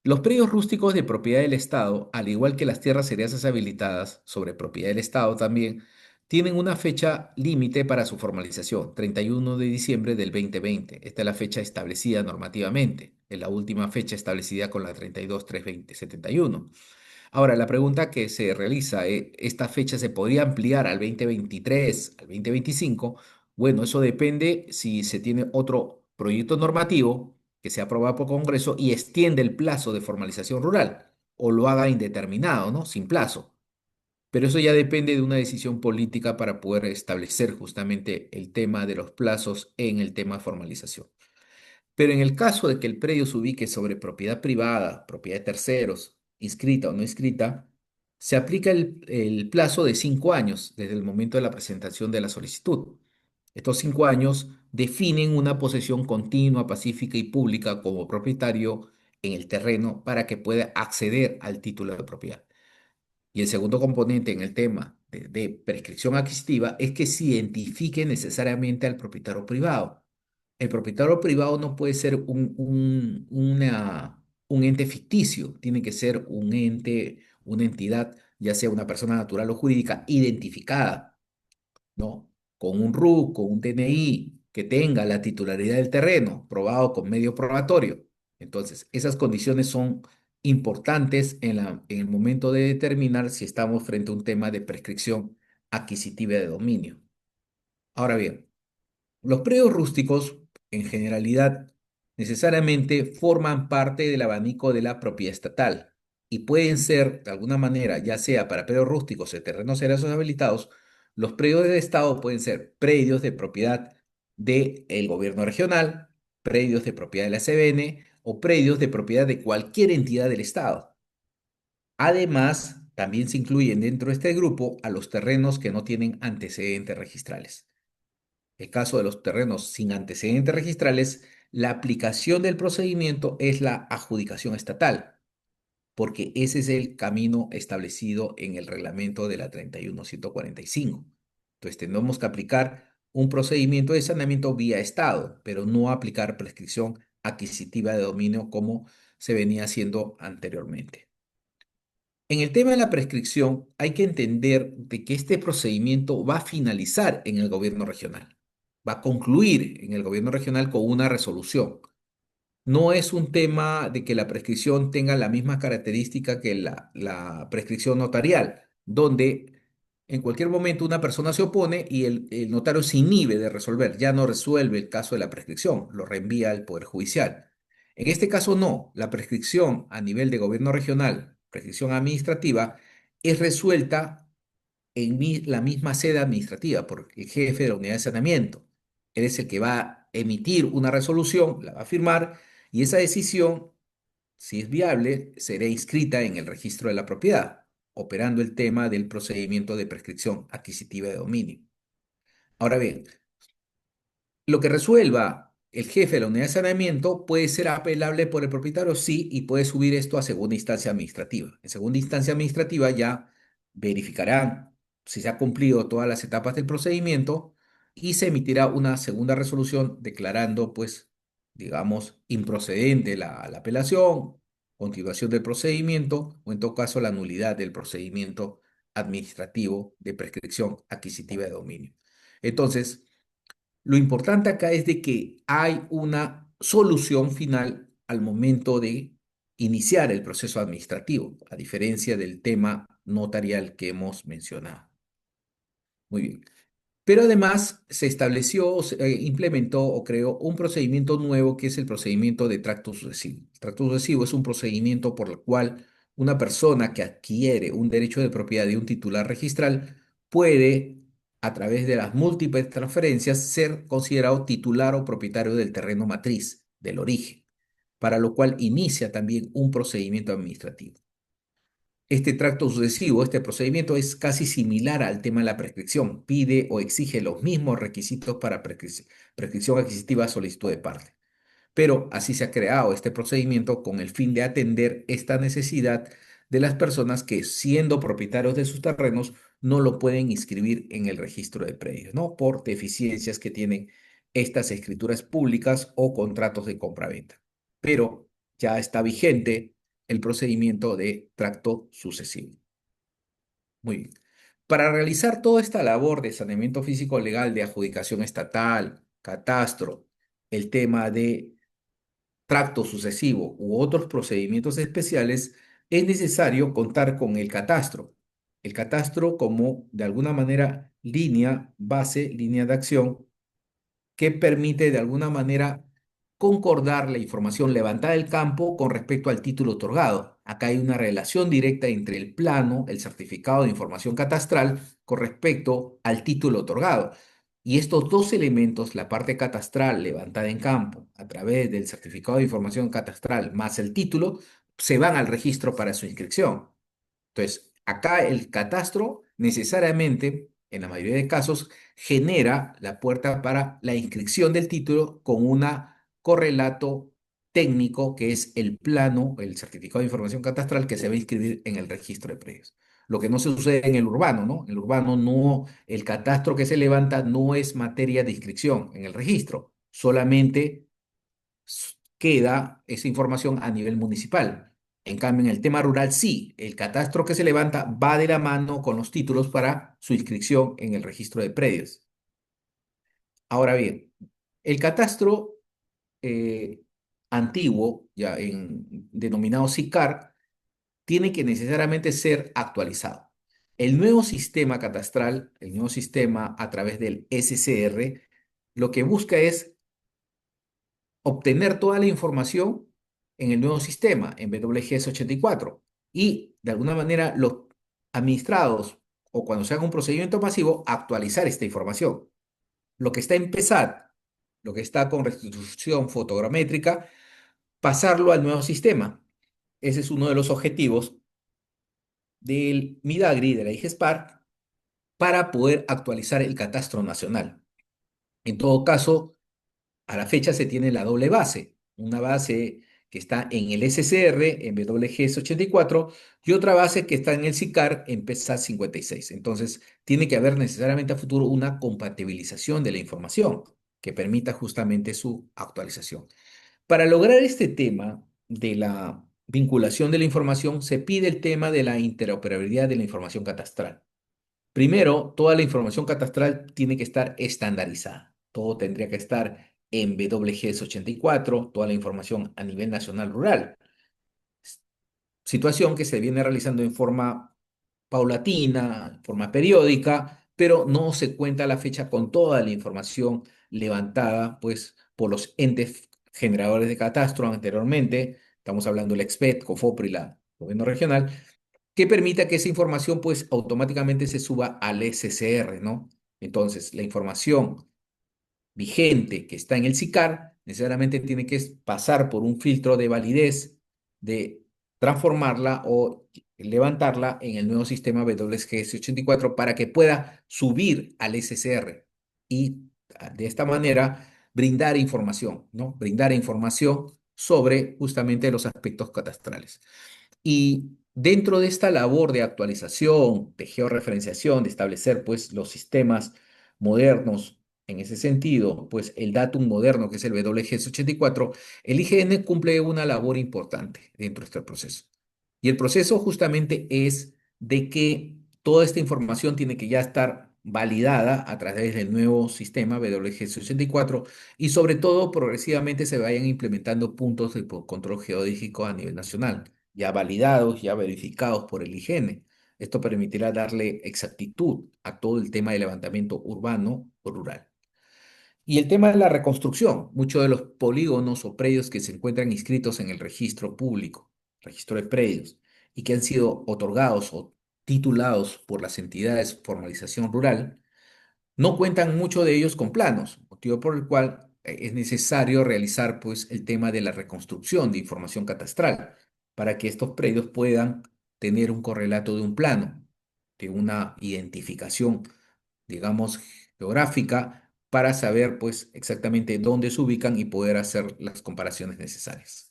Los predios rústicos de propiedad del Estado, al igual que las tierras heredades habilitadas sobre propiedad del Estado también, tienen una fecha límite para su formalización, 31 de diciembre del 2020. Esta es la fecha establecida normativamente, es la última fecha establecida con la 32.3.2071. Ahora, la pregunta que se realiza, ¿esta fecha se podría ampliar al 2023, al 2025? Bueno, eso depende si se tiene otro proyecto normativo que sea aprobado por Congreso y extiende el plazo de formalización rural o lo haga indeterminado, ¿no? Sin plazo. Pero eso ya depende de una decisión política para poder establecer justamente el tema de los plazos en el tema de formalización. Pero en el caso de que el predio se ubique sobre propiedad privada, propiedad de terceros, inscrita o no inscrita, se aplica el plazo de 5 años desde el momento de la presentación de la solicitud. Estos 5 años definen una posesión continua, pacífica y pública como propietario en el terreno para que pueda acceder al título de propiedad. Y el segundo componente en el tema de prescripción adquisitiva es que se identifique necesariamente al propietario privado. El propietario privado no puede ser un ente ficticio, tiene que ser un ente, una entidad, ya sea una persona natural o jurídica, identificada, ¿no? Con un RUC, con un DNI, que tenga la titularidad del terreno, probado con medio probatorio. Entonces, esas condiciones son importantes en el momento de determinar si estamos frente a un tema de prescripción adquisitiva de dominio. Ahora bien, los predios rústicos, en generalidad, necesariamente forman parte del abanico de la propiedad estatal y pueden ser, de alguna manera, ya sea para predios rústicos o terrenos erasos habilitados, los predios del Estado pueden ser predios de propiedad del gobierno regional, predios de propiedad de la CBN o predios de propiedad de cualquier entidad del Estado. Además, también se incluyen dentro de este grupo a los terrenos que no tienen antecedentes registrales. El caso de los terrenos sin antecedentes registrales, la aplicación del procedimiento es la adjudicación estatal, porque ese es el camino establecido en el reglamento de la 31145. Entonces, tenemos que aplicar un procedimiento de saneamiento vía Estado, pero no aplicar prescripción adquisitiva de dominio como se venía haciendo anteriormente. En el tema de la prescripción, hay que entender de que este procedimiento va a finalizar en el gobierno regional, va a concluir en el gobierno regional con una resolución. No es un tema de que la prescripción tenga la misma característica que la prescripción notarial, donde en cualquier momento una persona se opone y el notario se inhibe de resolver, ya no resuelve el caso de la prescripción, lo reenvía al Poder Judicial. En este caso no, la prescripción a nivel de gobierno regional, prescripción administrativa, es resuelta en la misma sede administrativa por el jefe de la unidad de saneamiento. Él es el que va a emitir una resolución, la va a firmar y esa decisión, si es viable, será inscrita en el registro de la propiedad, operando el tema del procedimiento de prescripción adquisitiva de dominio. Ahora bien, lo que resuelva el jefe de la unidad de saneamiento puede ser apelable por el propietario, sí, y puede subir esto a segunda instancia administrativa. En segunda instancia administrativa ya verificarán si se han cumplido todas las etapas del procedimiento y se emitirá una segunda resolución declarando, pues, digamos, improcedente la apelación, continuación del procedimiento o en todo caso la nulidad del procedimiento administrativo de prescripción adquisitiva de dominio. Entonces, lo importante acá es de que hay una solución final al momento de iniciar el proceso administrativo, a diferencia del tema notarial que hemos mencionado. Muy bien. Pero además se estableció, implementó o creó un procedimiento nuevo que es el procedimiento de tracto sucesivo. El tracto sucesivo es un procedimiento por el cual una persona que adquiere un derecho de propiedad de un titular registral puede, a través de las múltiples transferencias, ser considerado titular o propietario del terreno matriz, del origen, para lo cual inicia también un procedimiento administrativo. Este tracto sucesivo, este procedimiento es casi similar al tema de la prescripción. Pide o exige los mismos requisitos para prescripción adquisitiva, solicitud de parte. Pero así se ha creado este procedimiento con el fin de atender esta necesidad de las personas que, siendo propietarios de sus terrenos, no lo pueden inscribir en el registro de predios, ¿no? Por deficiencias que tienen estas escrituras públicas o contratos de compraventa. Pero ya está vigente el procedimiento de tracto sucesivo. Muy bien. Para realizar toda esta labor de saneamiento físico legal de adjudicación estatal, catastro, el tema de tracto sucesivo u otros procedimientos especiales, es necesario contar con el catastro. El catastro como, de alguna manera, línea, base, línea de acción que permite de alguna manera concordar la información levantada del campo con respecto al título otorgado. Acá hay una relación directa entre el plano, el certificado de información catastral, con respecto al título otorgado. Y estos dos elementos, la parte catastral levantada en campo a través del certificado de información catastral más el título, se van al registro para su inscripción. Entonces, acá el catastro necesariamente, en la mayoría de casos, genera la puerta para la inscripción del título con un correlato técnico que es el plano, el certificado de información catastral que se va a inscribir en el registro de predios. Lo que no se sucede en el urbano, ¿no? En el urbano no, el catastro que se levanta no es materia de inscripción en el registro, solamente queda esa información a nivel municipal. En cambio, en el tema rural sí, el catastro que se levanta va de la mano con los títulos para su inscripción en el registro de predios. Ahora bien, el catastro eh, antiguo, denominado SICAR, tiene que necesariamente ser actualizado. El nuevo sistema catastral, el nuevo sistema a través del SCR, lo que busca es obtener toda la información en el nuevo sistema, en WGS 84. Y de alguna manera los administrados o cuando se haga un procedimiento masivo, actualizar esta información. Lo que está en PESAT, lo que está con restitución fotogramétrica, pasarlo al nuevo sistema. Ese es uno de los objetivos del MIDAGRI, de la IGESPAR, para poder actualizar el catastro nacional. En todo caso, a la fecha se tiene la doble base, una base que está en el SCR, en WGS 84, y otra base que está en el SICAR, en PESAT 56. Entonces, tiene que haber necesariamente a futuro una compatibilización de la información que permita justamente su actualización. Para lograr este tema de la vinculación de la información, se pide el tema de la interoperabilidad de la información catastral. Primero, toda la información catastral tiene que estar estandarizada. Todo tendría que estar en WGS 84, toda la información a nivel nacional rural. Situación que se viene realizando en forma paulatina, en forma periódica, pero no se cuenta a la fecha con toda la información levantada pues, por los entes generadores de catastro anteriormente. Estamos hablando del EXPET, COFOPRI, la gobierno regional, que permita que esa información pues automáticamente se suba al SCR, ¿no? Entonces, la información vigente que está en el SICAR necesariamente tiene que pasar por un filtro de validez, de transformarla o levantarla en el nuevo sistema WGS 84 para que pueda subir al SCR y de esta manera brindar información, ¿no? Brindar información sobre justamente los aspectos catastrales. Y dentro de esta labor de actualización, de georreferenciación, de establecer pues los sistemas modernos en ese sentido, pues el datum moderno que es el WGS 84, el IGN cumple una labor importante dentro de este proceso. Y el proceso justamente es de que toda esta información tiene que ya estar validada a través del nuevo sistema WG64 y sobre todo progresivamente se vayan implementando puntos de control geodésico a nivel nacional, ya validados, ya verificados por el IGN. Esto permitirá darle exactitud a todo el tema de levantamiento urbano o rural. Y el tema de la reconstrucción, muchos de los polígonos o predios que se encuentran inscritos en el registro público, registro de predios, y que han sido otorgados o titulados por las entidades de formalización rural, no cuentan mucho de ellos con planos, motivo por el cual es necesario realizar pues el tema de la reconstrucción de información catastral para que estos predios puedan tener un correlato de un plano, de una identificación, digamos, geográfica para saber pues exactamente dónde se ubican y poder hacer las comparaciones necesarias.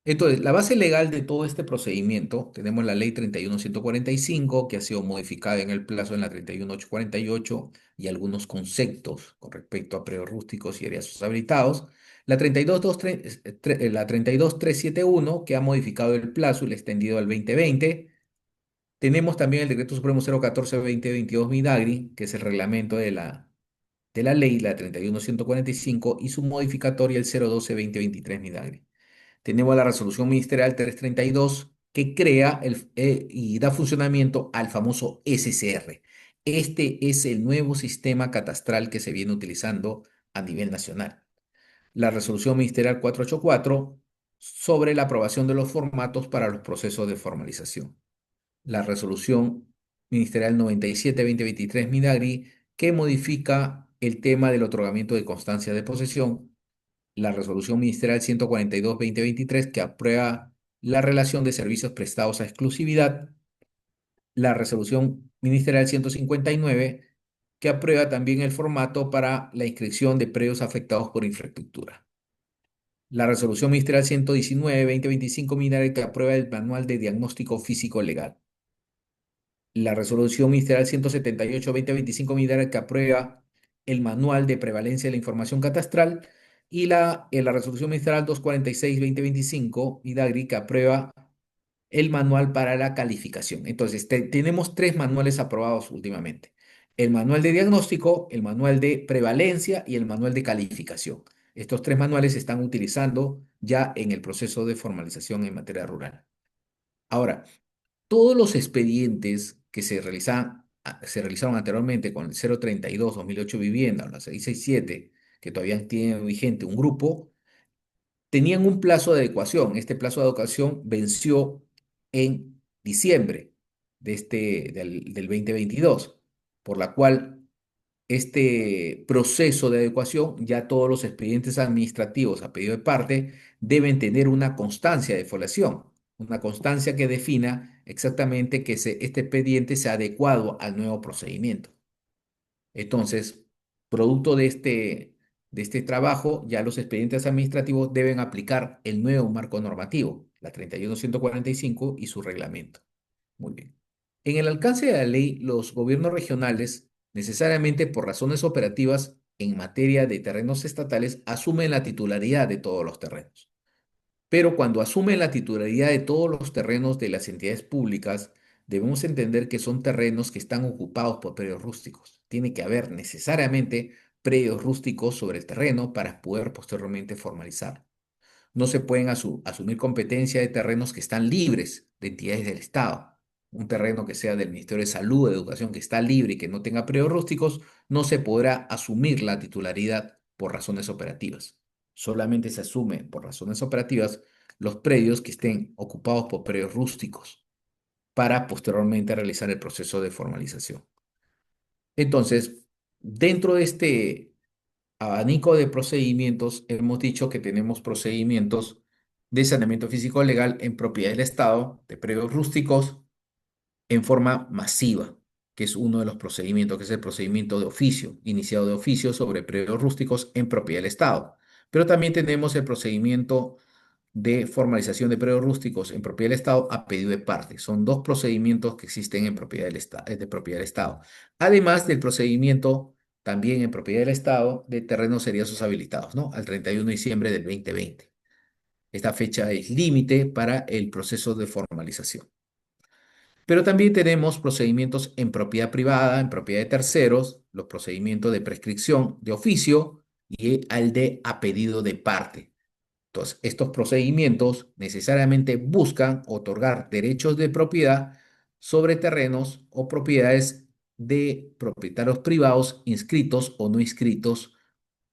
Entonces, la base legal de todo este procedimiento, tenemos la ley 31145 que ha sido modificada en el plazo en la 31848 y algunos conceptos con respecto a predios rústicos y áreas habilitados. La 32371 que ha modificado el plazo y le ha extendido al 2020. Tenemos también el Decreto Supremo 014-2022 Midagri, que es el reglamento de la ley, la 31145 y su modificatoria el 012-2023 Midagri. Tenemos la resolución ministerial 332 que crea y da funcionamiento al famoso SCR. Este es el nuevo sistema catastral que se viene utilizando a nivel nacional. La resolución ministerial 484 sobre la aprobación de los formatos para los procesos de formalización. La resolución ministerial 97-2023 Midagri que modifica el tema del otorgamiento de constancia de posesión, la resolución ministerial 142-2023 que aprueba la relación de servicios prestados a exclusividad, la resolución ministerial 159 que aprueba también el formato para la inscripción de predios afectados por infraestructura. La resolución ministerial 119-2025 Minare que aprueba el manual de diagnóstico físico legal. La resolución ministerial 178-2025 Minare que aprueba el manual de prevalencia de la información catastral y la resolución ministerial 246-2025 Midagri que aprueba el manual para la calificación. Entonces, tenemos tres manuales aprobados últimamente. El manual de diagnóstico, el manual de prevalencia y el manual de calificación. Estos tres manuales se están utilizando ya en el proceso de formalización en materia rural. Ahora, todos los expedientes que se realizaron anteriormente con el 032-2008 vivienda o la 667, que todavía tiene vigente un grupo, tenían un plazo de adecuación. Este plazo de adecuación venció en diciembre del 2022, por la cual este proceso de adecuación, ya todos los expedientes administrativos a pedido de parte deben tener una constancia de foliación, una constancia que defina exactamente que este expediente sea adecuado al nuevo procedimiento. Entonces, producto de este trabajo, ya los expedientes administrativos deben aplicar el nuevo marco normativo, la 31145 y su reglamento. Muy bien. En el alcance de la ley, los gobiernos regionales, necesariamente por razones operativas en materia de terrenos estatales, asumen la titularidad de todos los terrenos. Pero cuando asumen la titularidad de todos los terrenos de las entidades públicas, debemos entender que son terrenos que están ocupados por predios rústicos. Tiene que haber necesariamente predios rústicos sobre el terreno para poder posteriormente formalizar. No se pueden asumir competencia de terrenos que están libres de entidades del Estado. Un terreno que sea del Ministerio de Salud o de Educación que está libre y que no tenga predios rústicos, no se podrá asumir la titularidad por razones operativas. Solamente se asume por razones operativas los predios que estén ocupados por predios rústicos para posteriormente realizar el proceso de formalización. Entonces, dentro de este abanico de procedimientos, hemos dicho que tenemos procedimientos de saneamiento físico legal en propiedad del Estado, de predios rústicos, en forma masiva, que es uno de los procedimientos, que es el procedimiento de oficio, iniciado de oficio sobre predios rústicos en propiedad del Estado. Pero también tenemos el procedimiento de formalización de predios rústicos en propiedad del Estado a pedido de parte. Son dos procedimientos que existen en propiedad de propiedad del Estado. Además del procedimiento también en propiedad del Estado de terrenos seriosos habilitados, ¿no? Al 31 de diciembre del 2020. Esta fecha es límite para el proceso de formalización. Pero también tenemos procedimientos en propiedad privada, en propiedad de terceros, los procedimientos de prescripción de oficio y al de a pedido de parte. Entonces, estos procedimientos necesariamente buscan otorgar derechos de propiedad sobre terrenos o propiedades de propietarios privados inscritos o no inscritos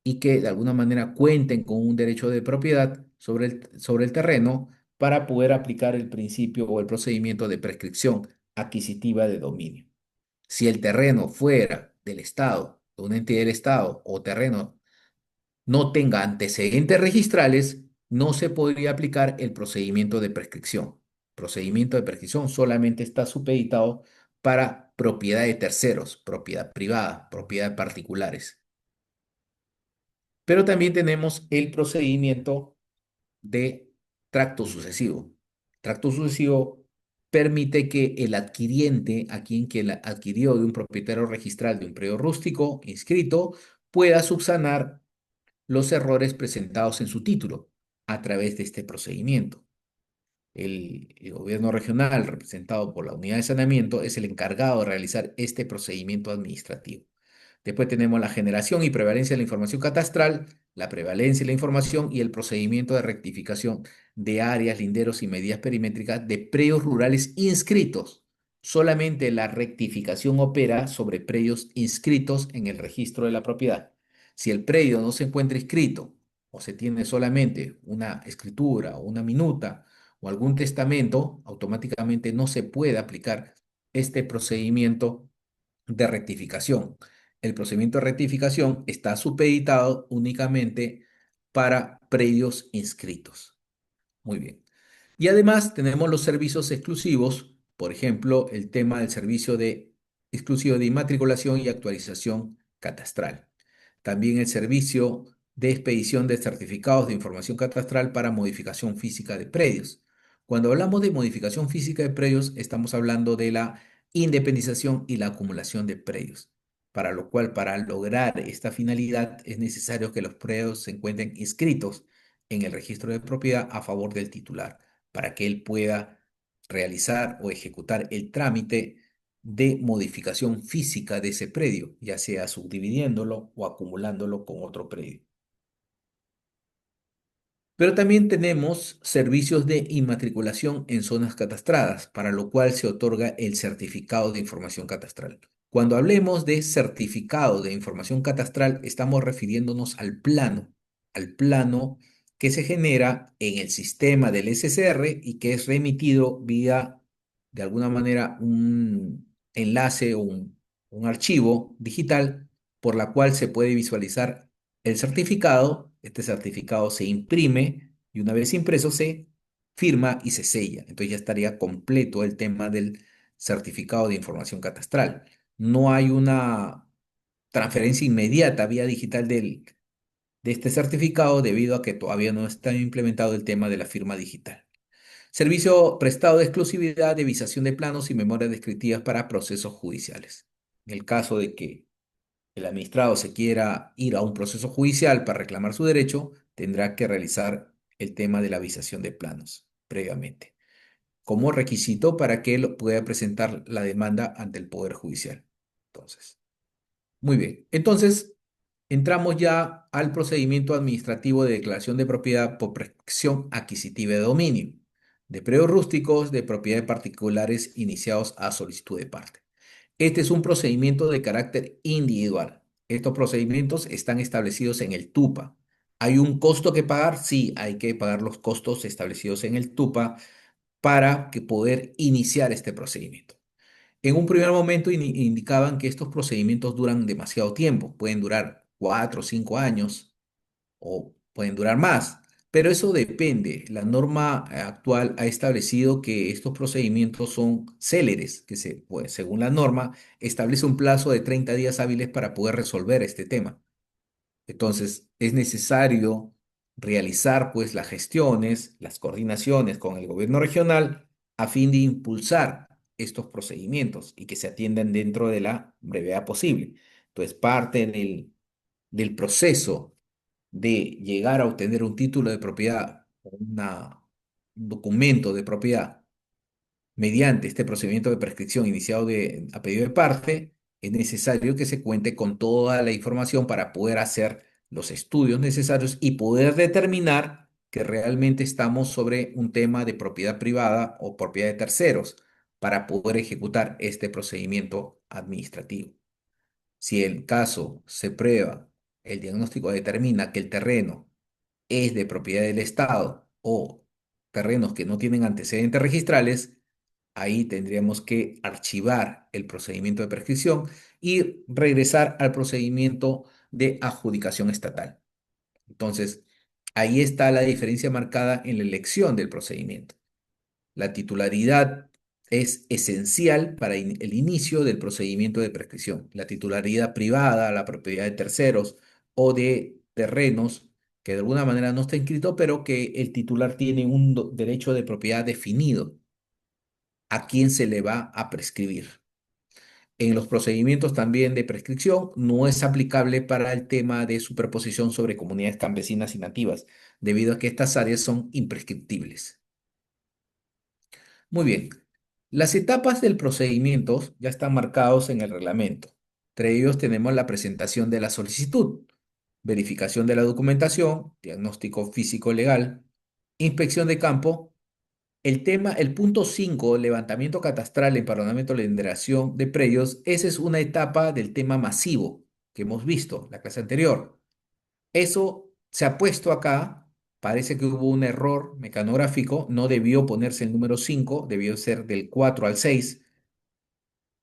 y que de alguna manera cuenten con un derecho de propiedad sobre el terreno para poder aplicar el principio o el procedimiento de prescripción adquisitiva de dominio. Si el terreno fuera del Estado, de una entidad del Estado o terreno no tenga antecedentes registrales, no se podría aplicar el procedimiento de prescripción. Procedimiento de prescripción solamente está supeditado para propiedad de terceros, propiedad privada, propiedad de particulares. Pero también tenemos el procedimiento de tracto sucesivo. Tracto sucesivo permite que el adquiriente, a quien que la adquirió de un propietario registral de un predio rústico inscrito, pueda subsanar los errores presentados en su título a través de este procedimiento. El gobierno regional, representado por la unidad de saneamiento, es el encargado de realizar este procedimiento administrativo. Después tenemos la generación y prevalencia de la información catastral, la prevalencia de la información y el procedimiento de rectificación de áreas, linderos y medidas perimétricas de predios rurales inscritos. Solamente la rectificación opera sobre predios inscritos en el registro de la propiedad. Si el predio no se encuentra inscrito o se tiene solamente una escritura o una minuta o algún testamento, automáticamente no se puede aplicar este procedimiento de rectificación. El procedimiento de rectificación está supeditado únicamente para predios inscritos. Muy bien. Y además tenemos los servicios exclusivos, por ejemplo, el tema del servicio exclusivo de inmatriculación y actualización catastral. También el servicio de expedición de certificados de información catastral para modificación física de predios. Cuando hablamos de modificación física de predios, estamos hablando de la independización y la acumulación de predios, para lo cual, para lograr esta finalidad, es necesario que los predios se encuentren inscritos en el registro de propiedad a favor del titular para que él pueda realizar o ejecutar el trámite de modificación física de ese predio, ya sea subdividiéndolo o acumulándolo con otro predio. Pero también tenemos servicios de inmatriculación en zonas catastradas, para lo cual se otorga el certificado de información catastral. Cuando hablemos de certificado de información catastral, estamos refiriéndonos al plano que se genera en el sistema del SCR y que es remitido vía, de alguna manera, un enlace o un archivo digital por la cual se puede visualizar el certificado. Este certificado se imprime y una vez impreso se firma y se sella. Entonces ya estaría completo el tema del certificado de información catastral. No hay una transferencia inmediata vía digital de este certificado debido a que todavía no está implementado el tema de la firma digital. Servicio prestado de exclusividad de visación de planos y memorias descriptivas para procesos judiciales. En el caso de que el administrado se quiera ir a un proceso judicial para reclamar su derecho, tendrá que realizar el tema de la avisación de planos previamente, como requisito para que él pueda presentar la demanda ante el Poder Judicial. Entonces, muy bien. Entonces, entramos ya al procedimiento administrativo de declaración de propiedad por prescripción adquisitiva de dominio, de predios rústicos de propiedad de particulares iniciados a solicitud de parte. Este es un procedimiento de carácter individual. Estos procedimientos están establecidos en el TUPA. ¿Hay un costo que pagar? Sí, hay que pagar los costos establecidos en el TUPA para que poder iniciar este procedimiento. En un primer momento indicaban que estos procedimientos duran demasiado tiempo, pueden durar 4 o 5 años o pueden durar más, pero eso depende. La norma actual ha establecido que estos procedimientos son céleres, que pues, según la norma establece un plazo de 30 días hábiles para poder resolver este tema. Entonces, es necesario realizar pues las gestiones, las coordinaciones con el gobierno regional a fin de impulsar estos procedimientos y que se atiendan dentro de la brevedad posible. Entonces, parte del proceso de llegar a obtener un título de propiedad, un documento de propiedad mediante este procedimiento de prescripción iniciado a pedido de parte, es necesario que se cuente con toda la información para poder hacer los estudios necesarios y poder determinar que realmente estamos sobre un tema de propiedad privada o propiedad de terceros para poder ejecutar este procedimiento administrativo. Si el caso se prueba, el diagnóstico determina que el terreno es de propiedad del Estado o terrenos que no tienen antecedentes registrales, ahí tendríamos que archivar el procedimiento de prescripción y regresar al procedimiento de adjudicación estatal. Entonces, ahí está la diferencia marcada en la elección del procedimiento. La titularidad es esencial para el inicio del procedimiento de prescripción. La titularidad privada, la propiedad de terceros o de terrenos que de alguna manera no está inscrito, pero que el titular tiene un derecho de propiedad definido a quién se le va a prescribir. En los procedimientos también de prescripción no es aplicable para el tema de superposición sobre comunidades campesinas y nativas, debido a que estas áreas son imprescriptibles. Muy bien. Las etapas del procedimiento ya están marcados en el reglamento. Entre ellos tenemos la presentación de la solicitud, verificación de la documentación, diagnóstico físico legal, inspección de campo. El punto 5, levantamiento catastral, empadronamiento, lenderación de predios, esa es una etapa del tema masivo que hemos visto la clase anterior. Eso se ha puesto acá, parece que hubo un error mecanográfico, no debió ponerse el número 5, debió ser del 4 al 6,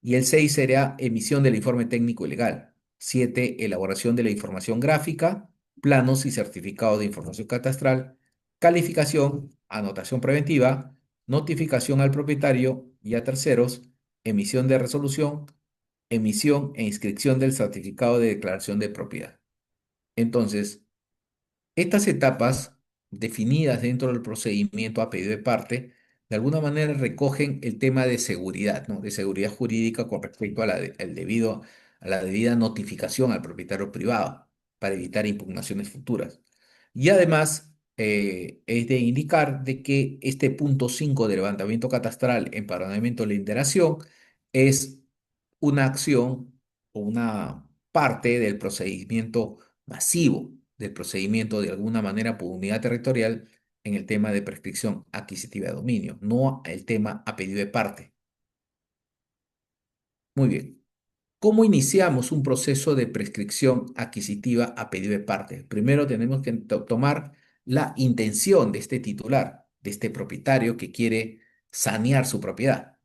y el 6 sería emisión del informe técnico y legal. 7, elaboración de la información gráfica, planos y certificado de información catastral, calificación, anotación preventiva, notificación al propietario y a terceros, emisión de resolución, emisión e inscripción del certificado de declaración de propiedad. Entonces, estas etapas, definidas dentro del procedimiento a pedido de parte, de alguna manera recogen el tema de seguridad, ¿no? De seguridad jurídica con respecto a a la debida notificación al propietario privado para evitar impugnaciones futuras. Y además, es de indicar de que este punto 5 de levantamiento catastral, empadronamiento, linderación, es una acción o una parte del procedimiento masivo, del procedimiento de alguna manera por unidad territorial en el tema de prescripción adquisitiva de dominio, no el tema a pedido de parte. Muy bien. ¿Cómo iniciamos un proceso de prescripción adquisitiva a pedido de parte? Primero tenemos que tomar la intención de este titular, de este propietario que quiere sanear su propiedad.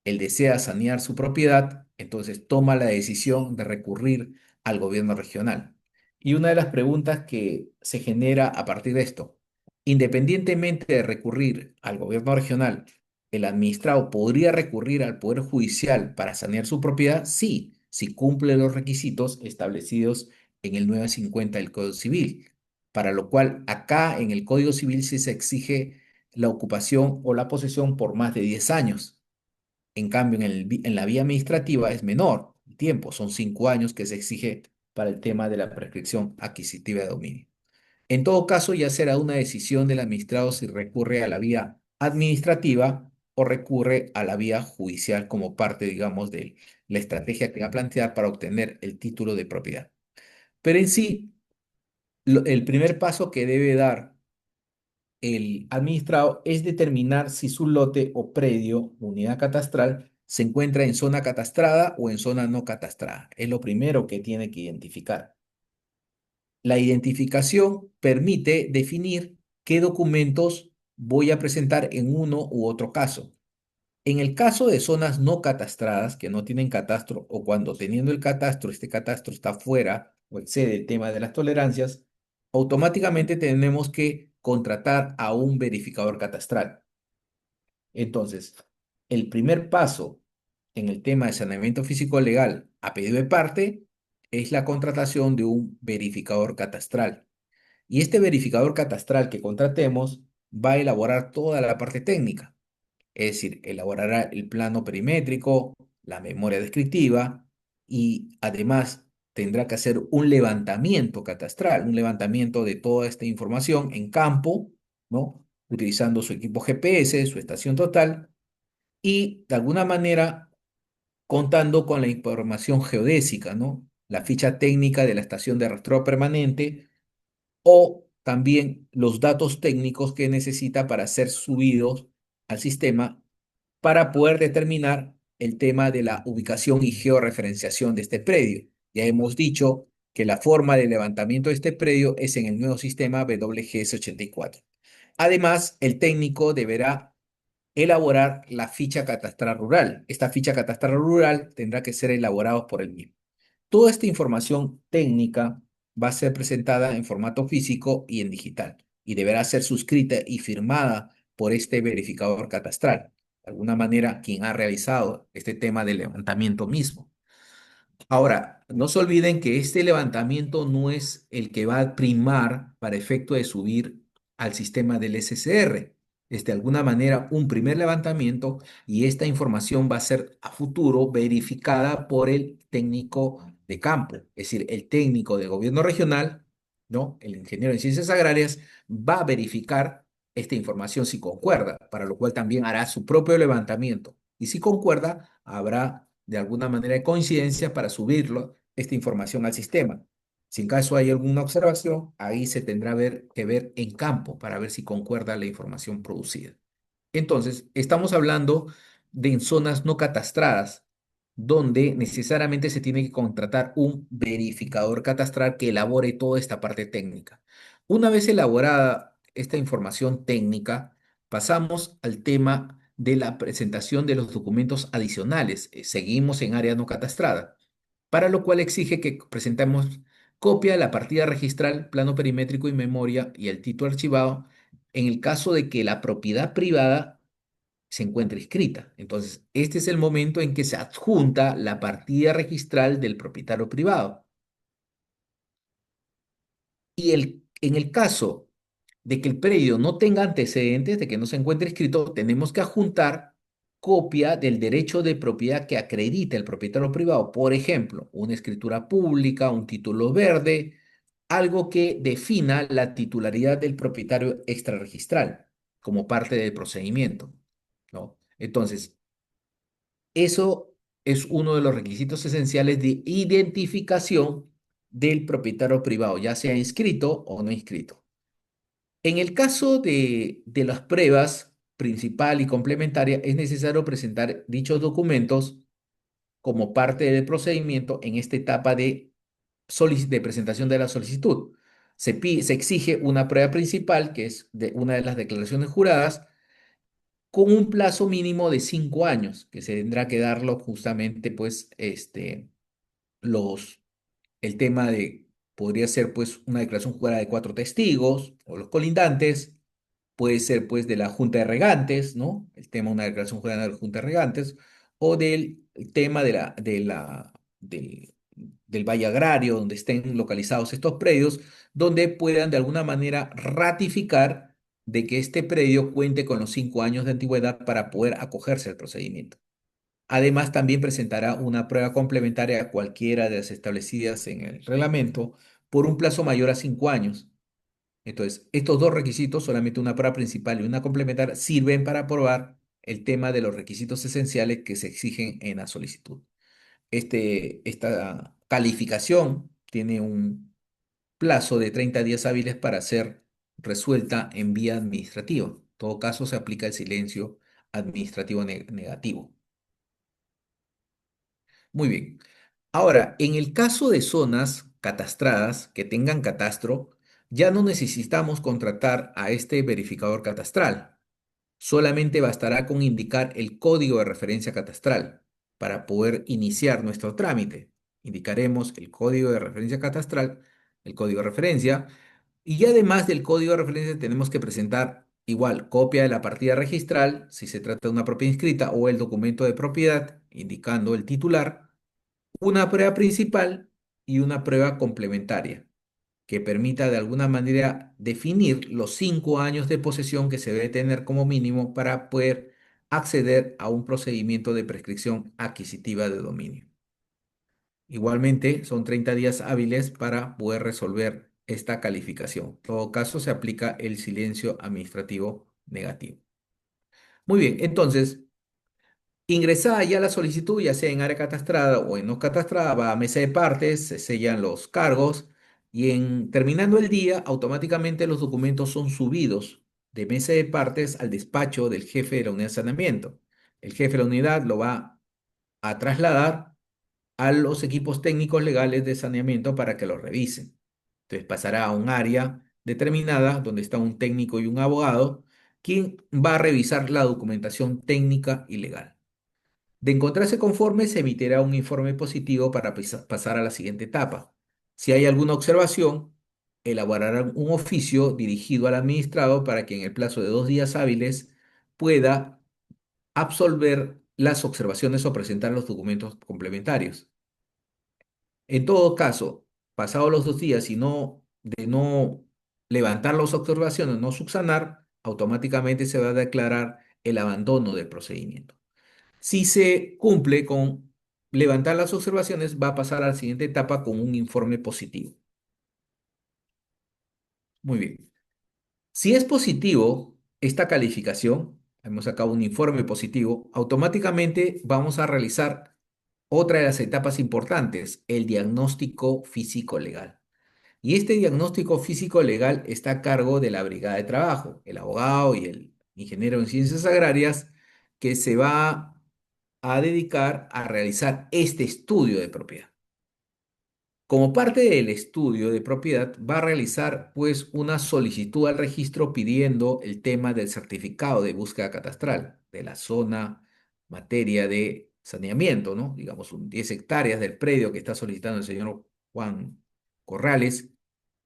Él desea sanear su propiedad, entonces toma la decisión de recurrir al gobierno regional. Y una de las preguntas que se genera a partir de esto, independientemente de recurrir al gobierno regional, ¿el administrado podría recurrir al Poder Judicial para sanear su propiedad? Sí, si cumple los requisitos establecidos en el 950 del Código Civil, para lo cual acá en el Código Civil sí se exige la ocupación o la posesión por más de 10 años. En cambio, en la vía administrativa es menor el tiempo, son 5 años que se exige para el tema de la prescripción adquisitiva de dominio. En todo caso, ya será una decisión del administrado si recurre a la vía administrativa o recurre a la vía judicial como parte, digamos, de la estrategia que va a plantear para obtener el título de propiedad. Pero en sí, el primer paso que debe dar el administrado es determinar si su lote o predio, unidad catastral, se encuentra en zona catastrada o en zona no catastrada. Es lo primero que tiene que identificar. La identificación permite definir qué documentos voy a presentar en uno u otro caso. En el caso de zonas no catastradas, que no tienen catastro, o cuando teniendo el catastro, este catastro está fuera o excede el tema de las tolerancias, automáticamente tenemos que contratar a un verificador catastral. Entonces, el primer paso en el tema de saneamiento físico legal a pedido de parte es la contratación de un verificador catastral. Y este verificador catastral que contratemos va a elaborar toda la parte técnica, es decir, elaborará el plano perimétrico, la memoria descriptiva y además tendrá que hacer un levantamiento catastral, un levantamiento de toda esta información en campo, ¿no? Utilizando su equipo GPS, su estación total, y de alguna manera contando con la información geodésica, ¿no? La ficha técnica de la estación de rastreo permanente o también los datos técnicos que necesita para ser subidos al sistema para poder determinar el tema de la ubicación y georreferenciación de este predio. Ya hemos dicho que la forma de levantamiento de este predio es en el nuevo sistema WGS84. Además, el técnico deberá elaborar la ficha catastral rural. Esta ficha catastral rural tendrá que ser elaborada por el mismo. Toda esta información técnica va a ser presentada en formato físico y en digital y deberá ser suscrita y firmada por este verificador catastral. De alguna manera, quien ha realizado este tema del levantamiento mismo. Ahora, no se olviden que este levantamiento no es el que va a primar para efecto de subir al sistema del SCR. Es de alguna manera un primer levantamiento y esta información va a ser a futuro verificada por el técnico de campo, es decir, el técnico de gobierno regional, ¿no? El ingeniero en ciencias agrarias va a verificar esta información si concuerda, para lo cual también hará su propio levantamiento. Y si concuerda, habrá de alguna manera de coincidencia para subirlo, esta información al sistema. Si en caso hay alguna observación, ahí se tendrá que ver en campo para ver si concuerda la información producida. Entonces, estamos hablando de en zonas no catastradas, donde necesariamente se tiene que contratar un verificador catastral que elabore toda esta parte técnica. Una vez elaborada esta información técnica, pasamos al tema de la presentación de los documentos adicionales. Seguimos en área no catastrada, para lo cual exige que presentemos copia de la partida registral, plano perimétrico y memoria y el título archivado en el caso de que la propiedad privada se encuentre inscrita. Entonces, este es el momento en que se adjunta la partida registral del propietario privado. En el caso de que el predio no tenga antecedentes, de que no se encuentre inscrito, tenemos que adjuntar copia del derecho de propiedad que acredita el propietario privado. Por ejemplo, una escritura pública, un título verde, algo que defina la titularidad del propietario extrarregistral como parte del procedimiento, ¿no? Entonces, eso es uno de los requisitos esenciales de identificación del propietario privado, ya sea inscrito o no inscrito. En el caso de las pruebas principal y complementaria, es necesario presentar dichos documentos como parte del procedimiento en esta etapa de presentación de la solicitud. Se exige una prueba principal, que es una de las declaraciones juradas, con un plazo mínimo de 5 años, que se tendrá que darlo justamente, pues, los, el tema de, podría ser, pues, una declaración jurada de 4 testigos o los colindantes, puede ser, pues, de la Junta de Regantes, ¿no? El tema de una declaración jurada de la Junta de Regantes, o del el tema del Valle Agrario, donde estén localizados estos predios, donde puedan de alguna manera ratificar de que este predio cuente con los 5 años de antigüedad para poder acogerse al procedimiento. Además, también presentará una prueba complementaria a cualquiera de las establecidas en el reglamento por un plazo mayor a 5 años. Entonces, estos dos requisitos, solamente una prueba principal y una complementaria, sirven para aprobar el tema de los requisitos esenciales que se exigen en la solicitud. Esta calificación tiene un plazo de 30 días hábiles para ser resuelta en vía administrativa. En todo caso, se aplica el silencio administrativo negativo. Muy bien. Ahora, en el caso de zonas catastradas que tengan catastro, ya no necesitamos contratar a este verificador catastral. Solamente bastará con indicar el código de referencia catastral para poder iniciar nuestro trámite. Indicaremos el código de referencia catastral, el código de referencia, y además del código de referencia tenemos que presentar igual copia de la partida registral, si se trata de una propiedad inscrita, o el documento de propiedad, indicando el titular, una prueba principal y una prueba complementaria que permita de alguna manera definir los 5 años de posesión que se debe tener como mínimo para poder acceder a un procedimiento de prescripción adquisitiva de dominio. Igualmente, son 30 días hábiles para poder resolver esta calificación. En todo caso, se aplica el silencio administrativo negativo. Muy bien, entonces, Ingresada ya la solicitud, ya sea en área catastrada o en no catastrada, va a mesa de partes, se sellan los cargos y terminando el día, automáticamente los documentos son subidos de mesa de partes al despacho del jefe de la unidad de saneamiento. El jefe de la unidad lo va a trasladar a los equipos técnicos legales de saneamiento para que lo revisen. Entonces pasará a un área determinada donde está un técnico y un abogado, quien va a revisar la documentación técnica y legal. De encontrarse conforme, se emitirá un informe positivo para pasar a la siguiente etapa. Si hay alguna observación, elaborarán un oficio dirigido al administrado para que en el plazo de 2 días hábiles pueda absolver las observaciones o presentar los documentos complementarios. En todo caso, pasados los 2 días y de no levantar las observaciones, no subsanar, automáticamente se va a declarar el abandono del procedimiento. Si se cumple con levantar las observaciones, va a pasar a la siguiente etapa con un informe positivo. Muy bien. Si es positivo esta calificación, hemos sacado un informe positivo, automáticamente vamos a realizar otra de las etapas importantes, el diagnóstico físico legal. Y este diagnóstico físico legal está a cargo de la brigada de trabajo, el abogado y el ingeniero en ciencias agrarias, que se va a dedicar a realizar este estudio de propiedad. Como parte del estudio de propiedad, va a realizar pues una solicitud al registro pidiendo el tema del certificado de búsqueda catastral de la zona materia de saneamiento, ¿no? Digamos, 10 hectáreas del predio que está solicitando el señor Juan Corrales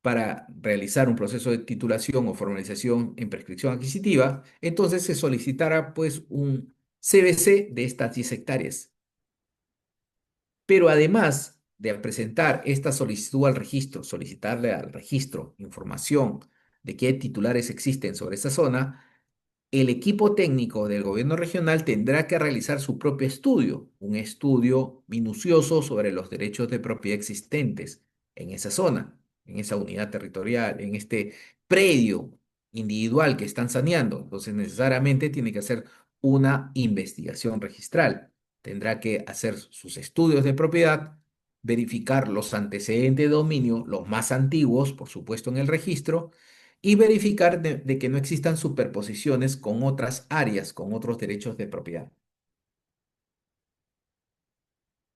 para realizar un proceso de titulación o formalización en prescripción adquisitiva. Entonces se solicitará pues un CBC de estas 10 hectáreas. Pero además de presentar esta solicitud al registro, solicitarle al registro información de qué titulares existen sobre esa zona, el equipo técnico del gobierno regional tendrá que realizar su propio estudio, un estudio minucioso sobre los derechos de propiedad existentes en esa zona, en esa unidad territorial, en este predio individual que están saneando. Entonces, necesariamente tiene que hacer una investigación registral. Tendrá que hacer sus estudios de propiedad, verificar los antecedentes de dominio, los más antiguos, por supuesto, en el registro y verificar de que no existan superposiciones con otras áreas, con otros derechos de propiedad,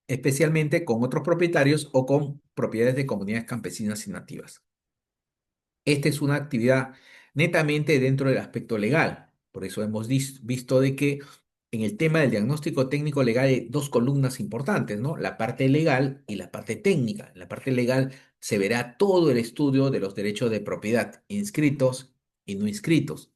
especialmente con otros propietarios o con propiedades de comunidades campesinas y nativas. Esta es una actividad netamente dentro del aspecto legal. Por eso hemos visto de que en el tema del diagnóstico técnico legal hay dos columnas importantes, ¿no? La parte legal y la parte técnica. En la parte legal se verá todo el estudio de los derechos de propiedad, inscritos y no inscritos.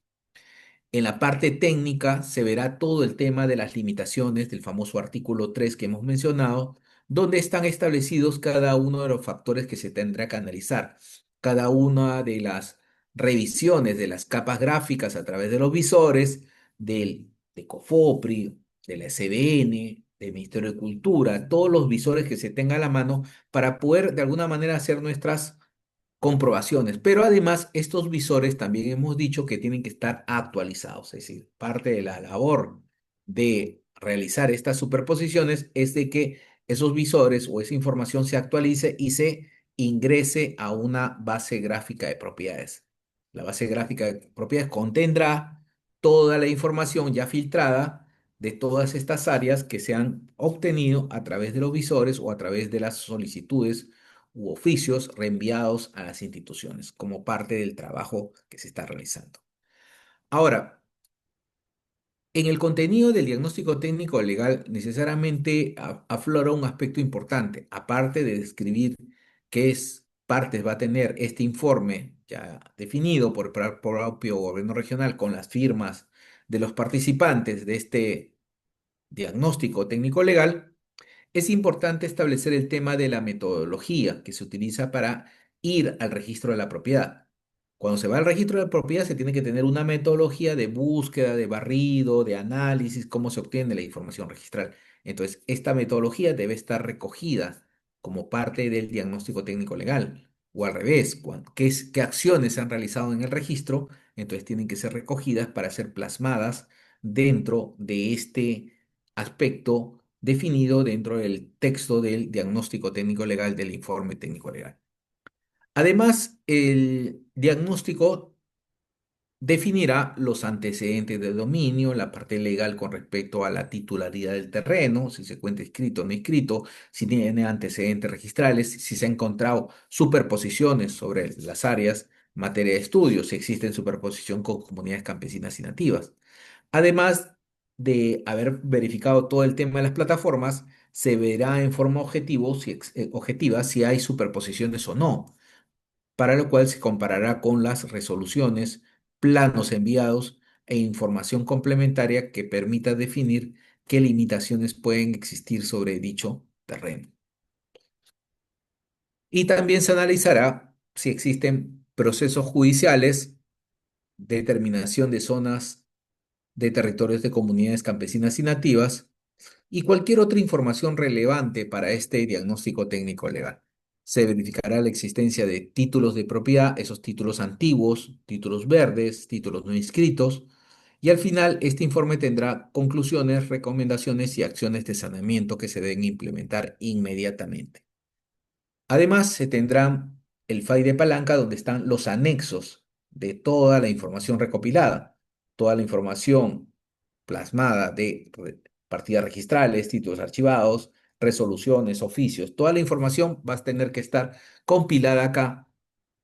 En la parte técnica se verá todo el tema de las limitaciones del famoso artículo 3 que hemos mencionado, donde están establecidos cada uno de los factores que se tendrá que analizar, cada una de las revisiones de las capas gráficas a través de los visores de COFOPRI, de la SBN, del Ministerio de Cultura, todos los visores que se tenga a la mano para poder de alguna manera hacer nuestras comprobaciones, pero además estos visores también hemos dicho que tienen que estar actualizados, es decir, parte de la labor de realizar estas superposiciones es de que esos visores o esa información se actualice y se ingrese a una base gráfica de propiedades. La base gráfica de propiedades contendrá toda la información ya filtrada de todas estas áreas que se han obtenido a través de los visores o a través de las solicitudes u oficios reenviados a las instituciones como parte del trabajo que se está realizando. Ahora, en el contenido del diagnóstico técnico legal necesariamente aflora un aspecto importante, aparte de describir qué partes va a tener este informe ya definido por el propio gobierno regional con las firmas de los participantes de este diagnóstico técnico legal. Es importante establecer el tema de la metodología que se utiliza para ir al registro de la propiedad. Cuando se va al registro de la propiedad se tiene que tener una metodología de búsqueda, de barrido, de análisis, cómo se obtiene la información registral. Entonces, esta metodología debe estar recogida como parte del diagnóstico técnico legal. O al revés, qué acciones se han realizado en el registro, entonces tienen que ser recogidas para ser plasmadas dentro de este aspecto definido dentro del texto del diagnóstico técnico legal del informe técnico legal. Además, el diagnóstico definirá los antecedentes de dominio, la parte legal con respecto a la titularidad del terreno, si se cuenta escrito o no escrito, si tiene antecedentes registrales, si se han encontrado superposiciones sobre las áreas, materia de estudio, si existen superposición con comunidades campesinas y nativas. Además de haber verificado todo el tema de las plataformas, se verá en forma objetiva si hay superposiciones o no, para lo cual se comparará con las resoluciones, planos enviados e información complementaria que permita definir qué limitaciones pueden existir sobre dicho terreno. Y también se analizará si existen procesos judiciales, determinación de zonas de territorios de comunidades campesinas y nativas, y cualquier otra información relevante para este diagnóstico técnico legal. Se verificará la existencia de títulos de propiedad, esos títulos antiguos, títulos verdes, títulos no inscritos, y al final este informe tendrá conclusiones, recomendaciones y acciones de saneamiento que se deben implementar inmediatamente. Además, se tendrán el file de palanca donde están los anexos de toda la información recopilada, toda la información plasmada de partidas registrales, títulos archivados, resoluciones, oficios, toda la información va a tener que estar compilada acá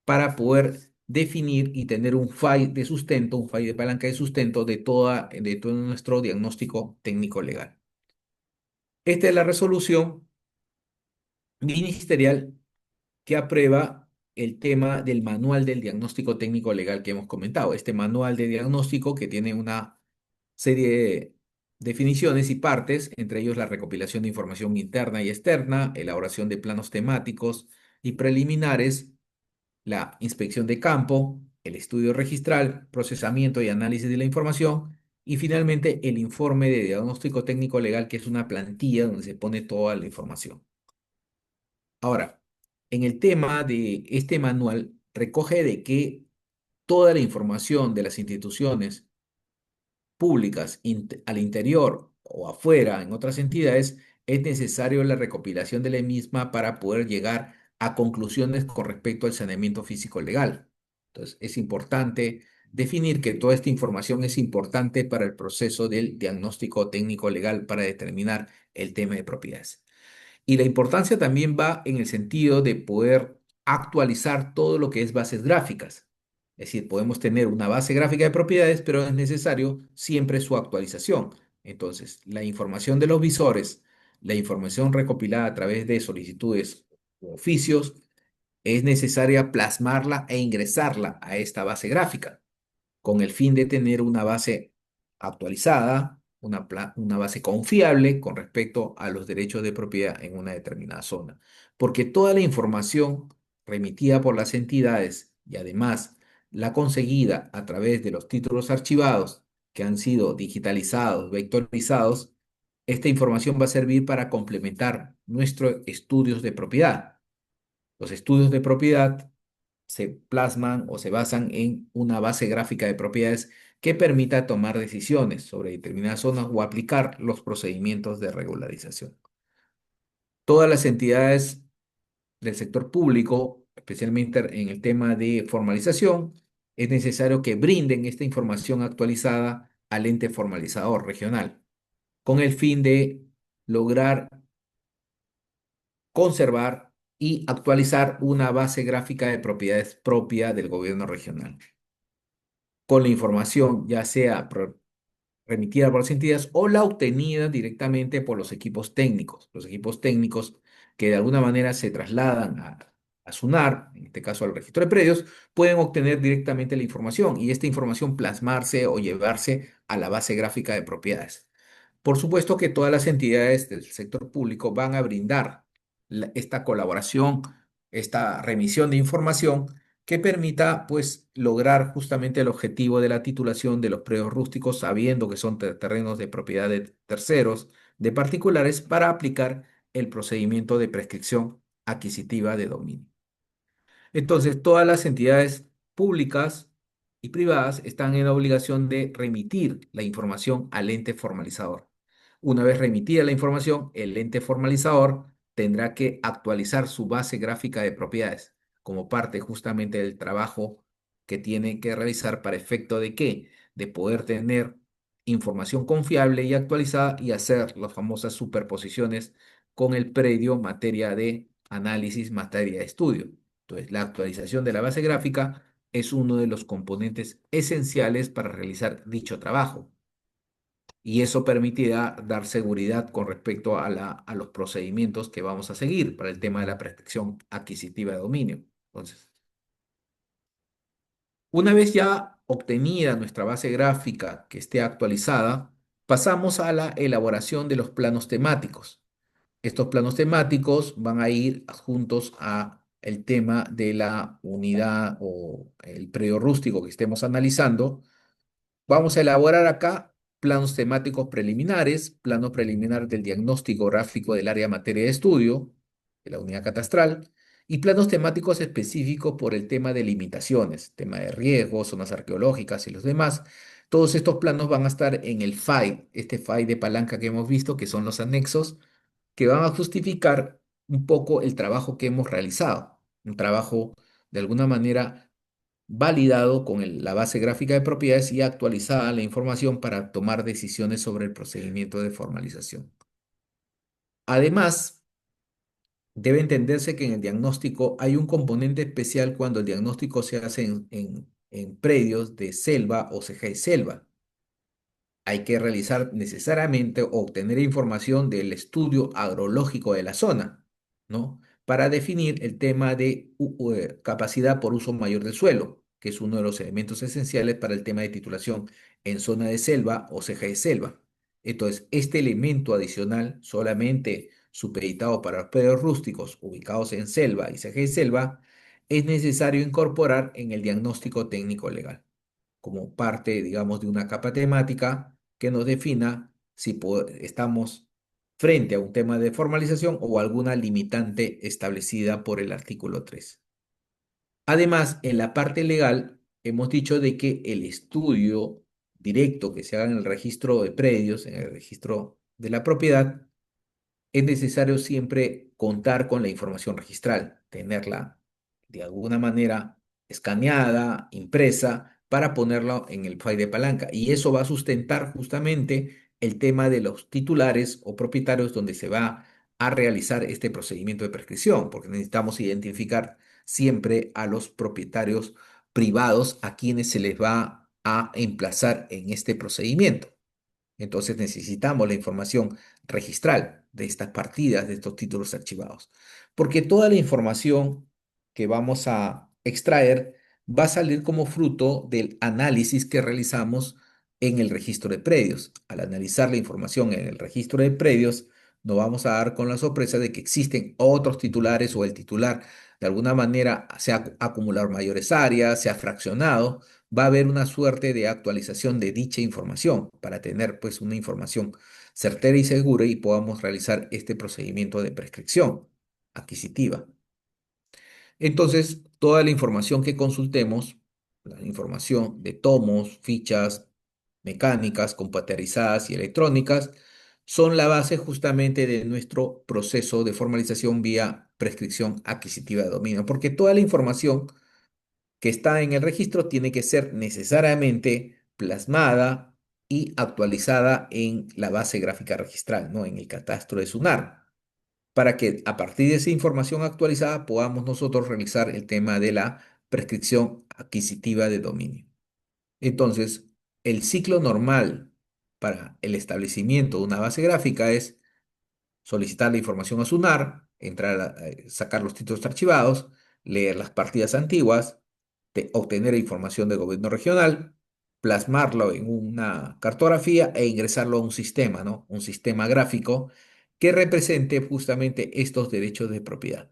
para poder definir y tener un file de sustento, un file de palanca de sustento de todo nuestro diagnóstico técnico legal. Esta es la resolución ministerial que aprueba el tema del manual del diagnóstico técnico legal que hemos comentado. Este manual de diagnóstico que tiene una serie de definiciones y partes, entre ellos la recopilación de información interna y externa, elaboración de planos temáticos y preliminares, la inspección de campo, el estudio registral, procesamiento y análisis de la información, y finalmente el informe de diagnóstico técnico legal, que es una plantilla donde se pone toda la información. Ahora, en el tema de este manual, recoge de que toda la información de las instituciones públicas al interior o afuera, en otras entidades, es necesario la recopilación de la misma para poder llegar a conclusiones con respecto al saneamiento físico legal. Entonces, es importante definir que toda esta información es importante para el proceso del diagnóstico técnico legal para determinar el tema de propiedades. Y la importancia también va en el sentido de poder actualizar todo lo que es bases gráficas. Es decir, podemos tener una base gráfica de propiedades, pero es necesario siempre su actualización. Entonces, la información de los visores, la información recopilada a través de solicitudes u oficios, es necesaria plasmarla e ingresarla a esta base gráfica con el fin de tener una base actualizada, una base confiable con respecto a los derechos de propiedad en una determinada zona. Porque toda la información remitida por las entidades y además la conseguida a través de los títulos archivados que han sido digitalizados, vectorizados, esta información va a servir para complementar nuestros estudios de propiedad. Los estudios de propiedad se plasman o se basan en una base gráfica de propiedades que permita tomar decisiones sobre determinadas zonas o aplicar los procedimientos de regularización. Todas las entidades del sector público, especialmente en el tema de formalización, es necesario que brinden esta información actualizada al ente formalizador regional, con el fin de lograr conservar y actualizar una base gráfica de propiedades propia del gobierno regional con la información, ya sea remitida por las entidades o la obtenida directamente por los equipos técnicos. Los equipos técnicos que de alguna manera se trasladan a SUNAR, en este caso al registro de predios, pueden obtener directamente la información y esta información plasmarse o llevarse a la base gráfica de propiedades. Por supuesto que todas las entidades del sector público van a brindar esta colaboración, esta remisión de información que permita pues lograr justamente el objetivo de la titulación de los predios rústicos, sabiendo que son terrenos de propiedad de terceros, de particulares, para aplicar el procedimiento de prescripción adquisitiva de dominio. Entonces, todas las entidades públicas y privadas están en la obligación de remitir la información al ente formalizador. Una vez remitida la información, el ente formalizador tendrá que actualizar su base gráfica de propiedades como parte justamente del trabajo que tiene que realizar para efecto de qué, de poder tener información confiable y actualizada y hacer las famosas superposiciones con el predio materia de análisis, materia de estudio. Entonces, la actualización de la base gráfica es uno de los componentes esenciales para realizar dicho trabajo y eso permitirá dar seguridad con respecto a a los procedimientos que vamos a seguir para el tema de la prescripción adquisitiva de dominio. Entonces, una vez ya obtenida nuestra base gráfica que esté actualizada, pasamos a la elaboración de los planos temáticos. Estos planos temáticos van a ir adjuntos a el tema de la unidad o el predio rústico que estemos analizando. Vamos a elaborar acá planos temáticos preliminares, plano preliminar del diagnóstico gráfico del área materia de estudio, de la unidad catastral, y planos temáticos específicos por el tema de limitaciones, tema de riesgos, zonas arqueológicas y los demás. Todos estos planos van a estar en el FAI, este FAI de palanca que hemos visto, que son los anexos, que van a justificar un poco el trabajo que hemos realizado, un trabajo de alguna manera validado con la base gráfica de propiedades y actualizada la información para tomar decisiones sobre el procedimiento de formalización. Además, debe entenderse que en el diagnóstico hay un componente especial cuando el diagnóstico se hace en predios de selva o ceja de selva. Hay que realizar necesariamente o obtener información del estudio agrológico de la zona, ¿no? Para definir el tema de capacidad por uso mayor del suelo, que es uno de los elementos esenciales para el tema de titulación en zona de selva o ceja de selva. Entonces, este elemento adicional, solamente supeditado para los predios rústicos ubicados en selva y ceja de selva, es necesario incorporar en el diagnóstico técnico legal como parte, digamos, de una capa temática que nos defina si estamos frente a un tema de formalización o alguna limitante establecida por el artículo 3. Además, en la parte legal, hemos dicho de que el estudio directo que se haga en el registro de predios, en el registro de la propiedad, es necesario siempre contar con la información registral, tenerla de alguna manera escaneada, impresa, para ponerla en el file de palanca. Y eso va a sustentar justamente el tema de los titulares o propietarios donde se va a realizar este procedimiento de prescripción, porque necesitamos identificar siempre a los propietarios privados a quienes se les va a emplazar en este procedimiento. Entonces necesitamos la información registral de estas partidas, de estos títulos archivados, porque toda la información que vamos a extraer va a salir como fruto del análisis que realizamos en el registro de predios. Al analizar la información en el registro de predios, nos vamos a dar con la sorpresa de que existen otros titulares o el titular de alguna manera se ha acumulado mayores áreas, se ha fraccionado, va a haber una suerte de actualización de dicha información para tener pues una información certera y segura y podamos realizar este procedimiento de prescripción adquisitiva. Entonces, toda la información que consultemos, la información de tomos, fichas mecánicas, computarizadas y electrónicas, son la base justamente de nuestro proceso de formalización vía prescripción adquisitiva de dominio, porque toda la información que está en el registro tiene que ser necesariamente plasmada y actualizada en la base gráfica registral, ¿no? En el catastro de SUNAR, para que a partir de esa información actualizada podamos nosotros realizar el tema de la prescripción adquisitiva de dominio. Entonces, el ciclo normal para el establecimiento de una base gráfica es solicitar la información a SUNAR, entrar sacar los títulos archivados, leer las partidas antiguas, obtener información del gobierno regional, plasmarlo en una cartografía e ingresarlo a un sistema, ¿no? Un sistema gráfico que represente justamente estos derechos de propiedad.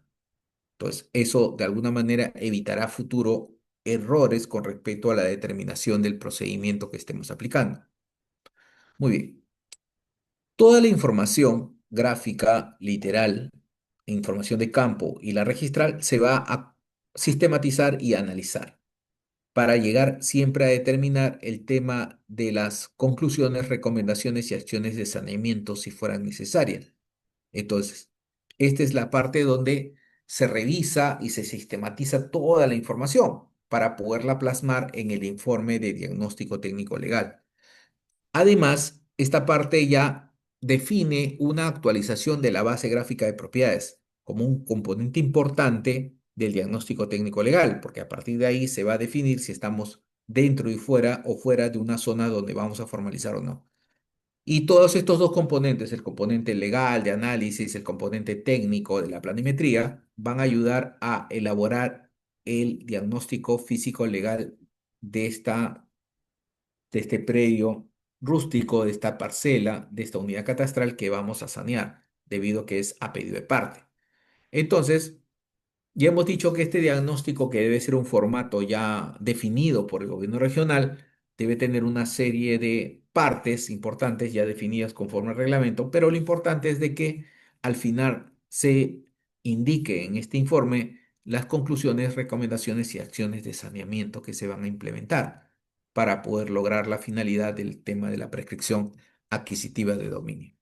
Entonces, eso de alguna manera evitará futuro errores con respecto a la determinación del procedimiento que estemos aplicando. Muy bien. Toda la información gráfica, literal, información de campo y la registral se va a sistematizar y analizar. para llegar siempre a determinar el tema de las conclusiones, recomendaciones y acciones de saneamiento si fueran necesarias. Entonces, esta es la parte donde se revisa y se sistematiza toda la información para poderla plasmar en el informe de diagnóstico técnico legal. Además, esta parte ya define una actualización de la base gráfica de propiedades como un componente importante del diagnóstico técnico legal, porque a partir de ahí se va a definir si estamos dentro y fuera o fuera de una zona donde vamos a formalizar o no. Y todos estos dos componentes, el componente legal de análisis, el componente técnico de la planimetría, van a ayudar a elaborar el diagnóstico físico legal de de este predio rústico, de esta parcela, de esta unidad catastral que vamos a sanear, debido a que es a pedido de parte. Entonces, ya hemos dicho que este diagnóstico, que debe ser un formato ya definido por el gobierno regional, debe tener una serie de partes importantes ya definidas conforme al reglamento, pero lo importante es de que al final se indique en este informe las conclusiones, recomendaciones y acciones de saneamiento que se van a implementar para poder lograr la finalidad del tema de la prescripción adquisitiva de dominio.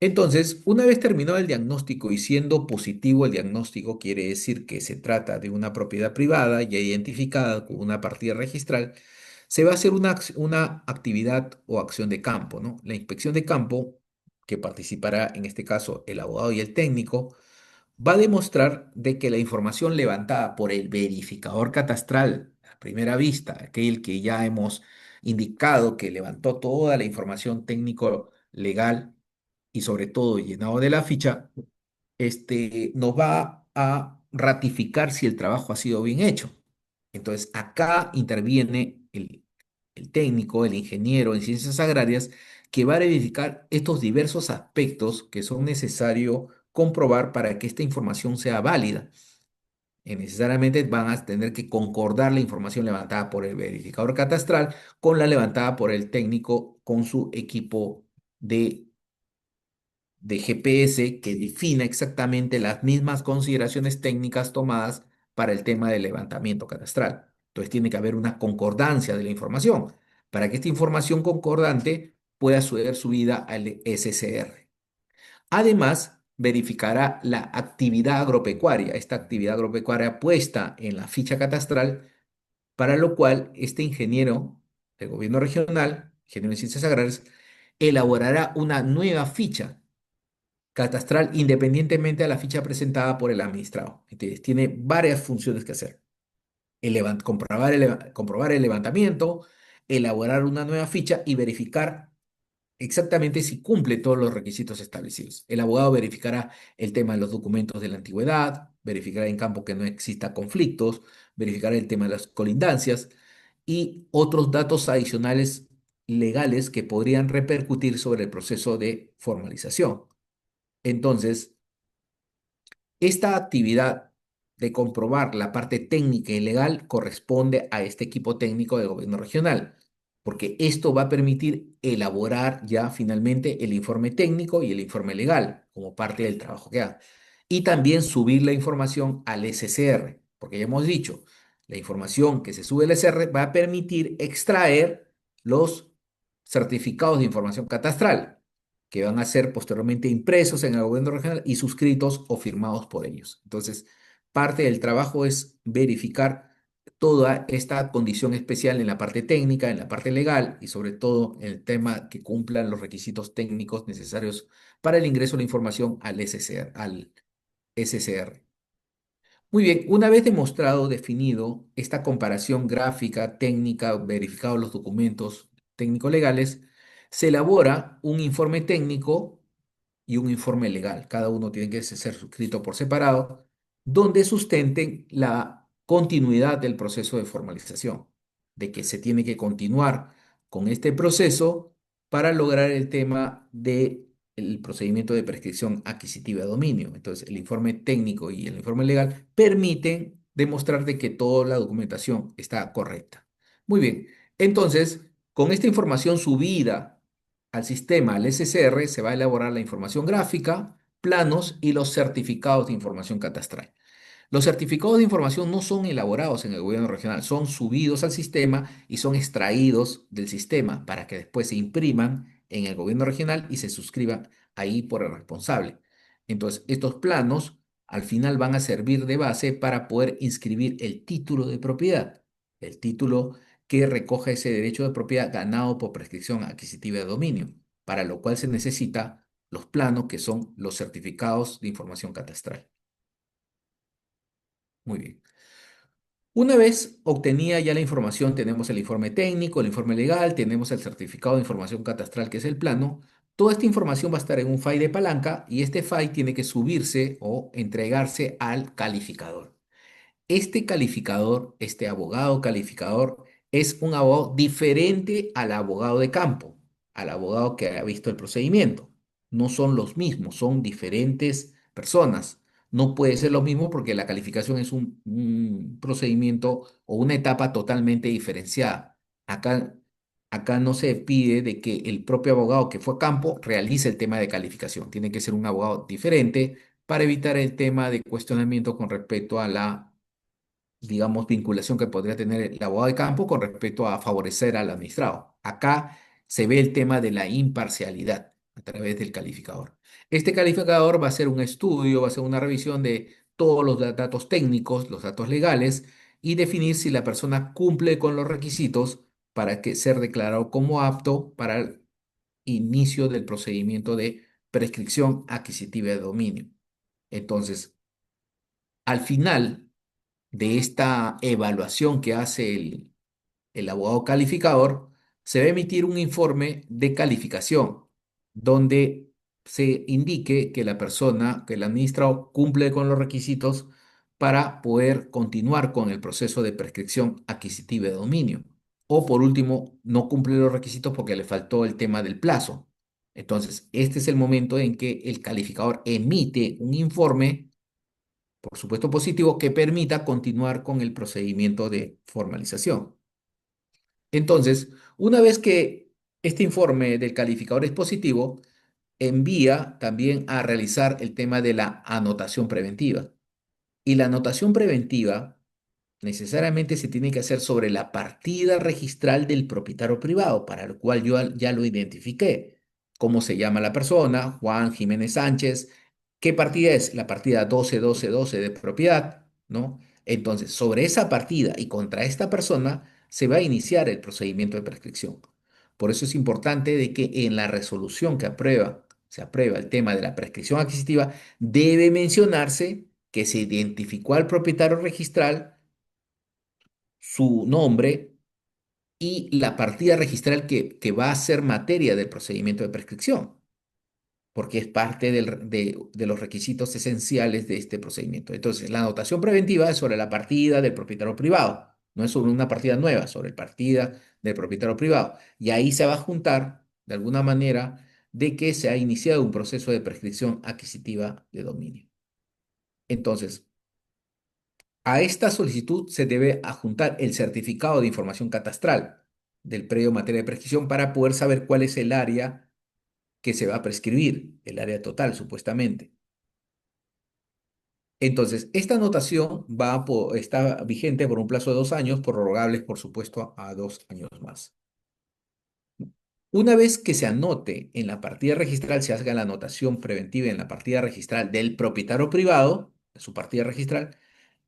Entonces, una vez terminado el diagnóstico y siendo positivo el diagnóstico, quiere decir que se trata de una propiedad privada ya identificada con una partida registral, se va a hacer una actividad o acción de campo, ¿no? La inspección de campo, que participará en este caso el abogado y el técnico, va a demostrar de que la información levantada por el verificador catastral a primera vista, aquel que ya hemos indicado que levantó toda la información técnico legal y sobre todo llenado de la ficha, nos va a ratificar si el trabajo ha sido bien hecho. Entonces, acá interviene el técnico, el ingeniero en ciencias agrarias, que va a verificar estos diversos aspectos que son necesarios comprobar para que esta información sea válida. Y necesariamente van a tener que concordar la información levantada por el verificador catastral con la levantada por el técnico con su equipo de GPS que defina exactamente las mismas consideraciones técnicas tomadas para el tema del levantamiento catastral. Entonces tiene que haber una concordancia de la información para que esta información concordante pueda ser subida al SCR. Además, verificará la actividad agropecuaria, esta actividad agropecuaria puesta en la ficha catastral, para lo cual este ingeniero del gobierno regional, ingeniero en ciencias agrarias, elaborará una nueva ficha catastral independientemente a la ficha presentada por el administrado. Entonces, tiene varias funciones que hacer. Comprobar el levantamiento, elaborar una nueva ficha y verificar exactamente si cumple todos los requisitos establecidos. El abogado verificará el tema de los documentos de la antigüedad, verificará en campo que no exista conflictos, verificará el tema de las colindancias y otros datos adicionales legales que podrían repercutir sobre el proceso de formalización. Entonces, esta actividad de comprobar la parte técnica y legal corresponde a este equipo técnico del gobierno regional, porque esto va a permitir elaborar ya finalmente el informe técnico y el informe legal como parte del trabajo que haga. Y también subir la información al SCR, porque ya hemos dicho, la información que se sube al SCR va a permitir extraer los certificados de información catastral que van a ser posteriormente impresos en el gobierno regional y suscritos o firmados por ellos. Entonces, parte del trabajo es verificar toda esta condición especial en la parte técnica, en la parte legal y sobre todo en el tema que cumplan los requisitos técnicos necesarios para el ingreso de la información al SCR. Muy bien, una vez demostrado, definido esta comparación gráfica, técnica, verificados los documentos técnico-legales, se elabora un informe técnico y un informe legal. Cada uno tiene que ser suscrito por separado, donde sustenten la continuidad del proceso de formalización, de que se tiene que continuar con este proceso para lograr el tema de el procedimiento de prescripción adquisitiva de dominio. Entonces, el informe técnico y el informe legal permiten demostrar de que toda la documentación está correcta. Muy bien, entonces, con esta información subida al sistema, al SCR, se va a elaborar la información gráfica, planos y los certificados de información catastral. Los certificados de información no son elaborados en el gobierno regional, son subidos al sistema y son extraídos del sistema para que después se impriman en el gobierno regional y se suscriban ahí por el responsable. Entonces, estos planos al final van a servir de base para poder inscribir el título de propiedad, el título que recoge ese derecho de propiedad ganado por prescripción adquisitiva de dominio, para lo cual se necesita los planos que son los certificados de información catastral. Muy bien. Una vez obtenida ya la información, tenemos el informe técnico, el informe legal, tenemos el certificado de información catastral, que es el plano. Toda esta información va a estar en un file de palanca y este file tiene que subirse o entregarse al calificador. Este calificador, este abogado calificador, es un abogado diferente al abogado de campo, al abogado que ha visto el procedimiento. No son los mismos, son diferentes personas. No puede ser lo mismo porque la calificación es un procedimiento o una etapa totalmente diferenciada. Acá, acá no se pide de que el propio abogado que fue a campo realice el tema de calificación. Tiene que ser un abogado diferente para evitar el tema de cuestionamiento con respecto a la, digamos, vinculación que podría tener el abogado de campo con respecto a favorecer al administrado. Acá se ve el tema de la imparcialidad a través del calificador. Este calificador va a hacer un estudio, va a hacer una revisión de todos los datos técnicos, los datos legales y definir si la persona cumple con los requisitos para que ser declarado como apto para el inicio del procedimiento de prescripción adquisitiva de dominio. Entonces, al final de esta evaluación que hace el abogado calificador, se va a emitir un informe de calificación donde se indique que la persona, que el administrado cumple con los requisitos para poder continuar con el proceso de prescripción adquisitiva de dominio. O por último, no cumple los requisitos porque le faltó el tema del plazo. Entonces, este es el momento en que el calificador emite un informe, por supuesto positivo, que permita continuar con el procedimiento de formalización. Entonces, una vez que este informe del calificador es positivo, envía también a realizar el tema de la anotación preventiva. Y la anotación preventiva necesariamente se tiene que hacer sobre la partida registral del propietario privado, para el cual yo ya lo identifiqué. ¿Cómo se llama la persona? Juan Jiménez Sánchez. ¿Qué partida es? La partida 12-12-12 de propiedad, ¿no? Entonces, sobre esa partida y contra esta persona se va a iniciar el procedimiento de prescripción. Por eso es importante de que en la resolución que se aprueba el tema de la prescripción adquisitiva, debe mencionarse que se identificó al propietario registral, su nombre y la partida registral que va a ser materia del procedimiento de prescripción, porque es parte de los requisitos esenciales de este procedimiento. Entonces, la anotación preventiva es sobre la partida del propietario privado, no es sobre una partida nueva, sobre la partida del propietario privado. Y ahí se va a juntar, de alguna manera, de que se ha iniciado un proceso de prescripción adquisitiva de dominio. Entonces, a esta solicitud se debe adjuntar el certificado de información catastral del predio en materia de prescripción para poder saber cuál es el área que se va a prescribir, el área total, supuestamente. Entonces, esta anotación está vigente por un plazo de 2 años, prorrogables, por supuesto, a 2 años más. Una vez que se anote en la partida registral, se haga la anotación preventiva en la partida registral del propietario privado, de su partida registral,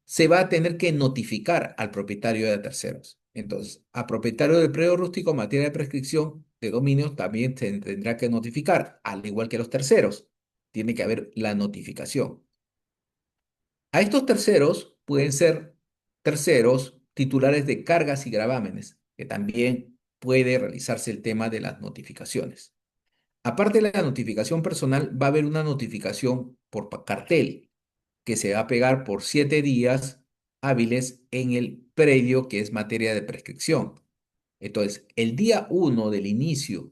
se va a tener que notificar al propietario de terceros. Entonces, a propietario del predio rústico, materia de prescripción de dominio, también se tendrá que notificar, al igual que los terceros. Tiene que haber la notificación. A estos terceros pueden ser terceros titulares de cargas y gravámenes, que también puede realizarse el tema de las notificaciones. Aparte de la notificación personal, va a haber una notificación por cartel que se va a pegar por 7 días hábiles en el predio que es materia de prescripción. Entonces, el día 1 del inicio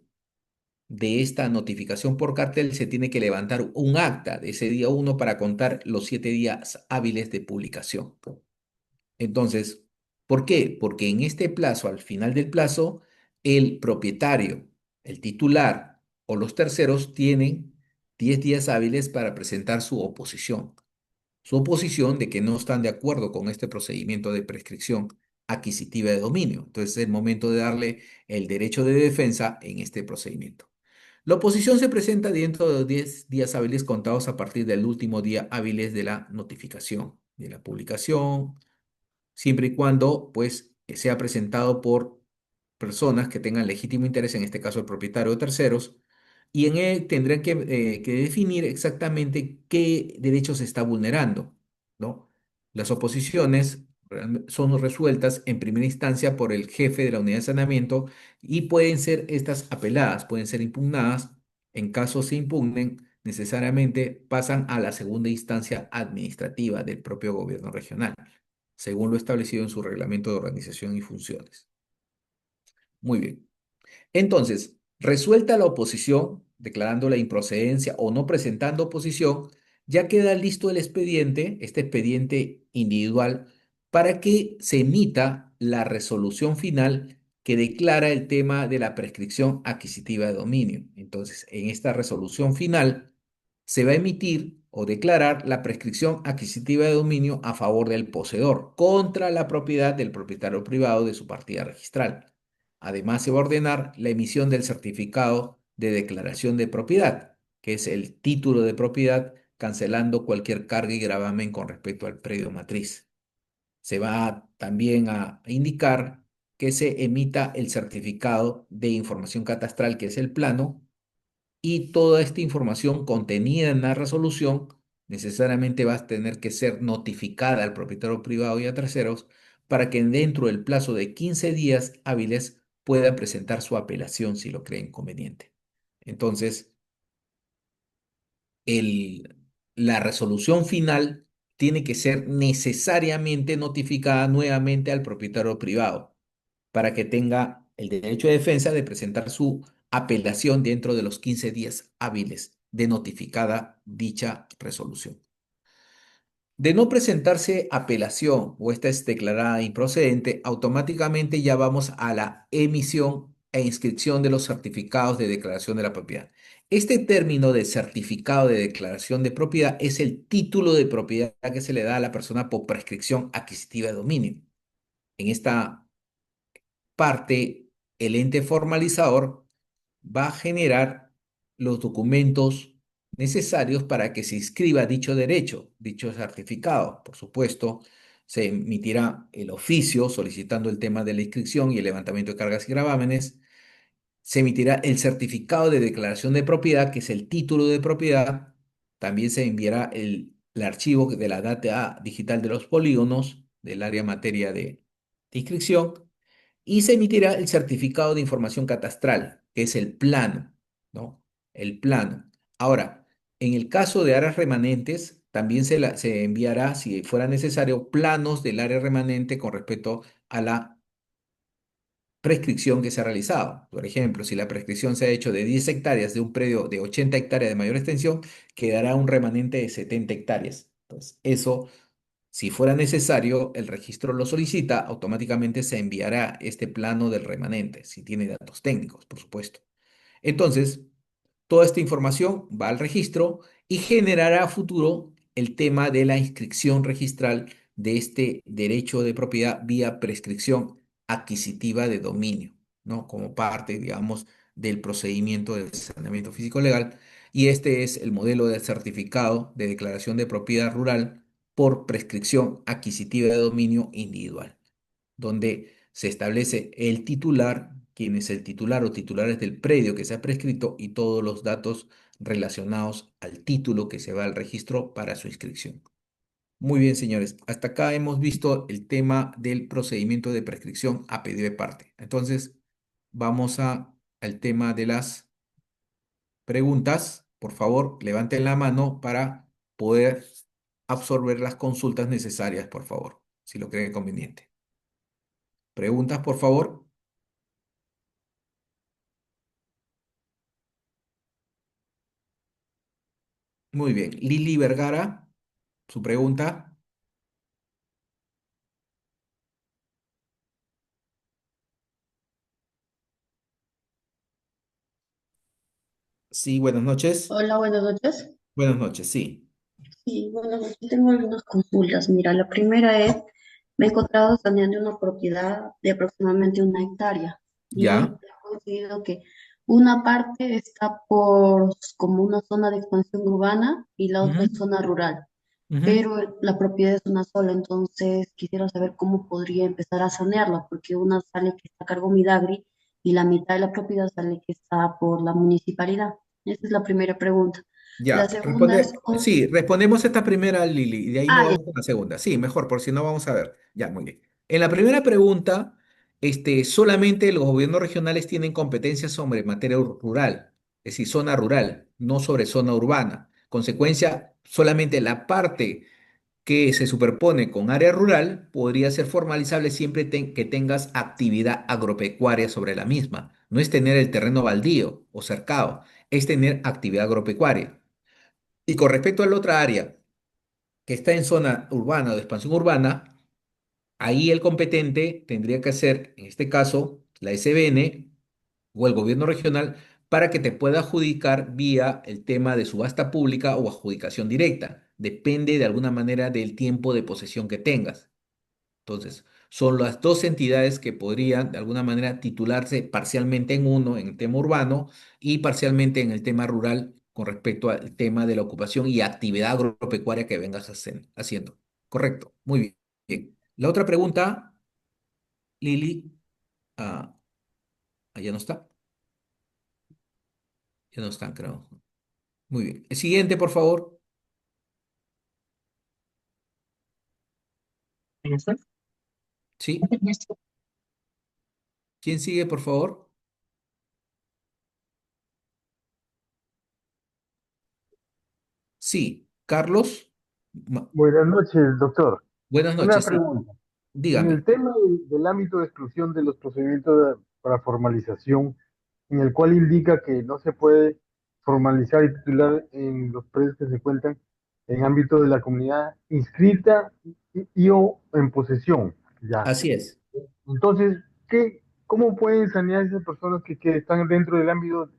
de esta notificación por cartel se tiene que levantar un acta de ese día 1 para contar los 7 días hábiles de publicación. Entonces, ¿por qué? Porque en este plazo, al final del plazo, el propietario, el titular o los terceros tienen 10 días hábiles para presentar su oposición. su oposición de que no están de acuerdo con este procedimiento de prescripción adquisitiva de dominio. Entonces es el momento de darle el derecho de defensa en este procedimiento. La oposición se presenta dentro de los 10 días hábiles contados a partir del último día hábiles de la notificación, de la publicación, siempre y cuando pues sea presentado por personas que tengan legítimo interés, en este caso el propietario o terceros, y en él tendrán que definir exactamente qué derechos se está vulnerando, ¿no? Las oposiciones son resueltas en primera instancia por el jefe de la unidad de saneamiento y pueden ser estas apeladas, pueden ser impugnadas. En caso se impugnen, necesariamente pasan a la segunda instancia administrativa del propio gobierno regional, según lo establecido en su reglamento de organización y funciones. Muy bien. Entonces, resuelta la oposición, declarando la improcedencia o no presentando oposición, ya queda listo el expediente, este expediente individual, para que se emita la resolución final que declara el tema de la prescripción adquisitiva de dominio. Entonces, en esta resolución final se va a emitir o declarar la prescripción adquisitiva de dominio a favor del poseedor contra la propiedad del propietario privado de su partida registral. Además, se va a ordenar la emisión del certificado de declaración de propiedad, que es el título de propiedad, cancelando cualquier carga y gravamen con respecto al predio matriz. Se va también a indicar que se emita el certificado de información catastral, que es el plano, y toda esta información contenida en la resolución necesariamente va a tener que ser notificada al propietario privado y a terceros para que dentro del plazo de 15 días hábiles pueda presentar su apelación si lo creen conveniente. Entonces, el, la resolución final tiene que ser necesariamente notificada nuevamente al propietario privado para que tenga el derecho de defensa de presentar su apelación dentro de los 15 días hábiles de notificada dicha resolución. De no presentarse apelación o esta es declarada improcedente, automáticamente ya vamos a la emisión e inscripción de los certificados de declaración de la propiedad. Este término de certificado de declaración de propiedad es el título de propiedad que se le da a la persona por prescripción adquisitiva de dominio. En esta parte, el ente formalizador va a generar los documentos necesarios para que se inscriba dicho derecho, dicho certificado. Por supuesto, se emitirá el oficio solicitando el tema de la inscripción y el levantamiento de cargas y gravámenes. Se emitirá el certificado de declaración de propiedad, que es el título de propiedad. También se enviará el archivo de la data digital de los polígonos del área materia de inscripción y se emitirá el certificado de información catastral, que es el plano, ¿no? El plano. Ahora, en el caso de áreas remanentes, también se enviará, si fuera necesario, planos del área remanente con respecto a la prescripción que se ha realizado. Por ejemplo, si la prescripción se ha hecho de 10 hectáreas de un predio de 80 hectáreas de mayor extensión, quedará un remanente de 70 hectáreas. Entonces, eso si fuera necesario, el registro lo solicita, automáticamente se enviará este plano del remanente, si tiene datos técnicos, por supuesto. Entonces, toda esta información va al registro y generará a futuro el tema de la inscripción registral de este derecho de propiedad vía prescripción adquisitiva de dominio, ¿no? Como parte, digamos, del procedimiento de saneamiento físico legal. Y este es el modelo de certificado de declaración de propiedad rural por prescripción adquisitiva de dominio individual, donde se establece el titular, quién es el titular o titulares del predio que se ha prescrito y todos los datos relacionados al título que se va al registro para su inscripción. Muy bien, señores. Hasta acá hemos visto el tema del procedimiento de prescripción a pedido de parte. Entonces, vamos al tema de las preguntas. Por favor, levanten la mano para poder absorber las consultas necesarias, por favor, si lo creen conveniente. Preguntas, por favor. Muy bien. Lili Vergara, su pregunta. Sí, buenas noches.
Hola, buenas noches.
Buenas noches, sí.
Sí, bueno, aquí tengo algunas consultas. Mira, la primera es, me he encontrado saneando una propiedad de aproximadamente 1 hectárea y
¿Ya?
he conseguido que una parte está por como una zona de expansión urbana y la otra es
Ujú,
zona rural,
ujú.
pero la propiedad es una sola, entonces quisiera saber cómo podría empezar a sanearla, porque una sale que está a cargo Midagri y la mitad de la propiedad sale que está por la municipalidad. Esa es la primera pregunta. La
Ya,
segunda es,
sí, respondemos esta primera, Lili, y de ahí no
ah, ya.
vamos con la segunda. Sí, mejor, por si no vamos a ver. Ya, muy bien. En la primera pregunta, solamente los gobiernos regionales tienen competencias sobre materia rural, es decir, zona rural, no sobre zona urbana. Consecuencia, solamente la parte que se superpone con área rural podría ser formalizable siempre que tengas actividad agropecuaria sobre la misma. No es tener el terreno baldío o cercado, es tener actividad agropecuaria. Y con respecto a la otra área que está en zona urbana o de expansión urbana, ahí el competente tendría que ser, en este caso, la SBN o el gobierno regional para que te pueda adjudicar vía el tema de subasta pública o adjudicación directa. Depende de alguna manera del tiempo de posesión que tengas. Entonces, son las dos entidades que podrían de alguna manera titularse parcialmente en uno, en el tema urbano, y parcialmente en el tema rural con respecto al tema de la ocupación y actividad agropecuaria que vengas haciendo. Correcto, muy bien. Bien. La otra pregunta, Lili, ah, ya no está, ya no está, creo. Muy bien. El siguiente, por favor. Sí. ¿Quién sigue, por favor? Sí. Carlos.
Buenas noches, doctor.
Buenas
Una
noches, sí.
pregunta. En el
Dígame.
tema del ámbito de exclusión de los procedimientos para formalización, en el cual indica que no se puede formalizar y titular en los predios que se encuentran en ámbito de la comunidad inscrita y o en posesión, ya.
Así es.
Entonces, ¿cómo pueden sanear esas personas que están dentro del ámbito,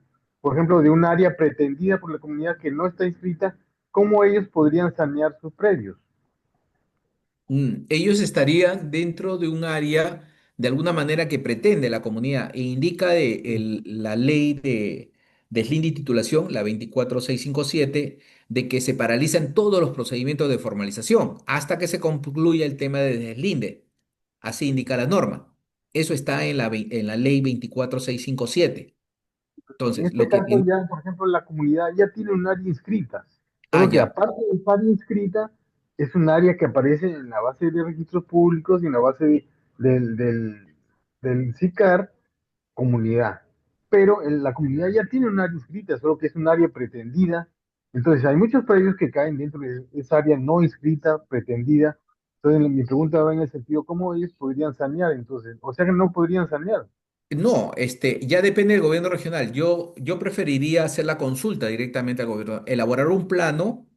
por ejemplo, de un área pretendida por la comunidad que no está inscrita? ¿Cómo ellos podrían sanear sus predios?
Ellos estarían dentro de un área de alguna manera que pretende la comunidad e indica la ley de deslinde y titulación, la 24657, de que se paralizan todos los procedimientos de formalización hasta que se concluya el tema de deslinde. Así indica la norma. Eso está en la ley 24657.
En
Entonces,
este caso ya, por ejemplo, la comunidad ya tiene un área inscrita, solo que
ya.
aparte de esa área inscrita, es un área que aparece en la base de registros públicos y en la base del SICAR comunidad. Pero la comunidad ya tiene un área inscrita, solo que es un área pretendida. Entonces, hay muchos predios que caen dentro de esa área no inscrita, pretendida. Entonces, mi pregunta va en el sentido, ¿cómo ellos podrían sanear entonces? O sea que no podrían sanear.
No, ya depende del gobierno regional. Yo preferiría hacer la consulta directamente al gobierno, elaborar un plano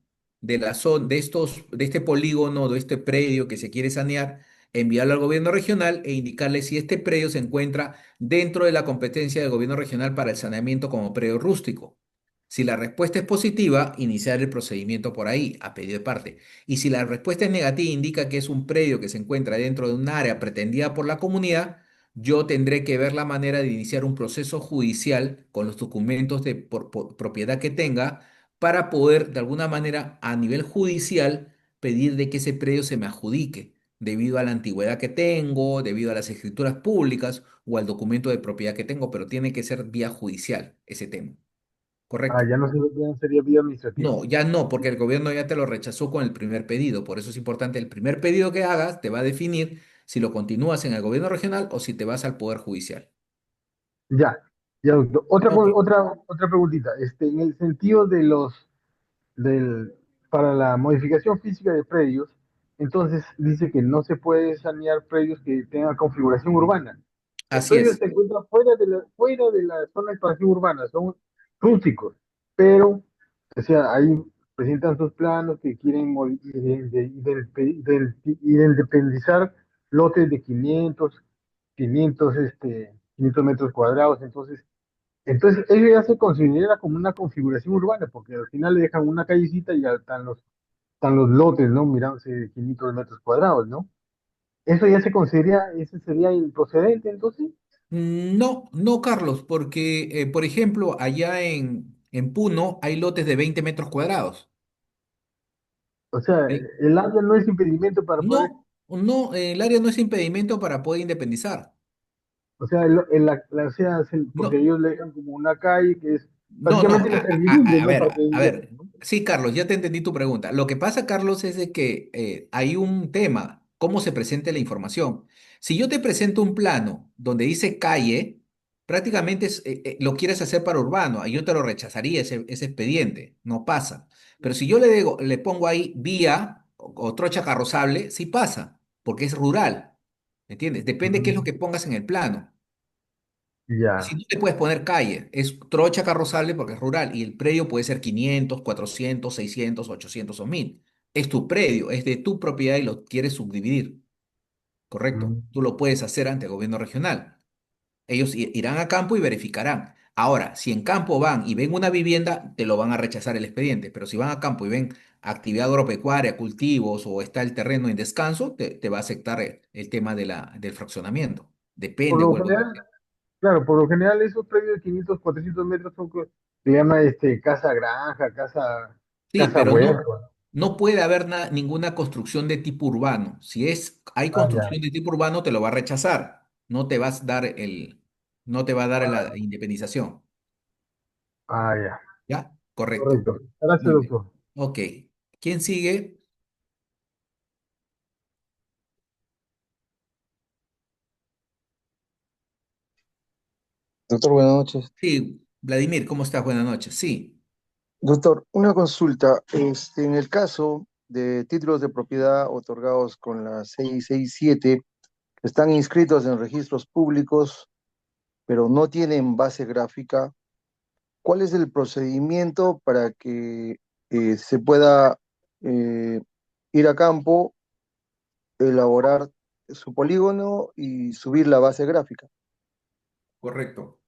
de la zona, de este polígono, de este predio que se quiere sanear, enviarlo al gobierno regional e indicarle si este predio se encuentra dentro de la competencia del gobierno regional para el saneamiento como predio rústico. Si la respuesta es positiva, iniciar el procedimiento por ahí, a pedido de parte. Y si la respuesta es negativa, indica que es un predio que se encuentra dentro de un área pretendida por la comunidad, yo tendré que ver la manera de iniciar un proceso judicial con los documentos de propiedad que tenga para poder, de alguna manera, a nivel judicial, pedir de que ese predio se me adjudique, debido a la antigüedad que tengo, debido a las escrituras públicas o al documento de propiedad que tengo, pero tiene que ser vía judicial ese tema,
Ah,
¿correcto?
ya no sería vía administrativa.
No, ya no, porque el gobierno ya te lo rechazó con el primer pedido. Por eso es importante, el primer pedido que hagas te va a definir si lo continúas en el gobierno regional o si te vas al Poder Judicial.
Ya, ya, doctor.
Ok.
Otra preguntita. En el sentido del, para la modificación física de predios, entonces dice que no se puede sanear predios que tengan configuración urbana. El
Así
predio
es.
se encuentra fuera de la zona de expansión urbana, son rústicos, pero, o sea, ahí presentan sus planos que quieren independizar lotes de 500 metros cuadrados. Entonces, ello ya se considera como una configuración urbana, porque al final le dejan una callecita y ya están están los lotes, ¿no? Mirándose de 500 metros cuadrados, ¿no? Eso ya se consideraría, ese sería el procedente, entonces.
No, no, Carlos, porque, por ejemplo, allá en Puno hay lotes de 20 metros cuadrados.
O sea,
¿Sí?
el área no es impedimento para poder,
No, no, el área no es impedimento para poder independizar.
o sea, o sea, porque
No,
ellos le dejan como una calle que es
no, no,
prácticamente la servidumbre,
a
¿no?
ver,
Para poder
a
ingresar,
ver.
¿no?
Sí, Carlos, ya te entendí tu pregunta. Lo que pasa, Carlos, es de que hay un tema, cómo se presente la información. Si yo te presento un plano donde dice calle, prácticamente lo quieres hacer para urbano, ahí yo te lo rechazaría ese expediente, no pasa. Pero si yo le pongo ahí vía o trocha carrozable, sí pasa, porque es rural, ¿me entiendes? Depende qué es lo
Mm,
que pongas en el plano. Si
ya.
no le puedes poner calle, es trocha carrozable porque es rural y el predio puede ser 500, 400, 600, 800 o 1000. Es tu predio, es de tu propiedad y lo quieres subdividir, ¿correcto?
Mm.
Tú lo puedes hacer ante el gobierno regional. Ellos irán a campo y verificarán. Ahora, si en campo van y ven una vivienda, te lo van a rechazar el expediente, pero si van a campo y ven actividad agropecuaria, cultivos o está el terreno en descanso, te va a aceptar el tema del fraccionamiento.
Por
Depende,
lo
vuelvo a
general,
decir.
claro, por lo general esos predios de 500, 400 metros son se llama casa granja,
Sí,
casa
pero no,
huerta.
no puede haber ninguna construcción de tipo urbano. Si hay
Ah, ya.
construcción de tipo urbano, te lo va a rechazar. No te vas a dar no te va a dar la
Ah,
independización.
ya.
¿Ya? Correcto.
Correcto. Gracias,
Muy bien.
doctor.
Ok. ¿Quién sigue?
Doctor, buenas noches.
Sí, Vladimir, ¿cómo estás? Buenas noches. Sí,
Doctor, una consulta. En el caso de títulos de propiedad otorgados con la 667, que están inscritos en registros públicos, pero no tienen base gráfica, ¿cuál es el procedimiento para que se pueda eh, ir a campo, elaborar su polígono y subir la base gráfica?
correcto.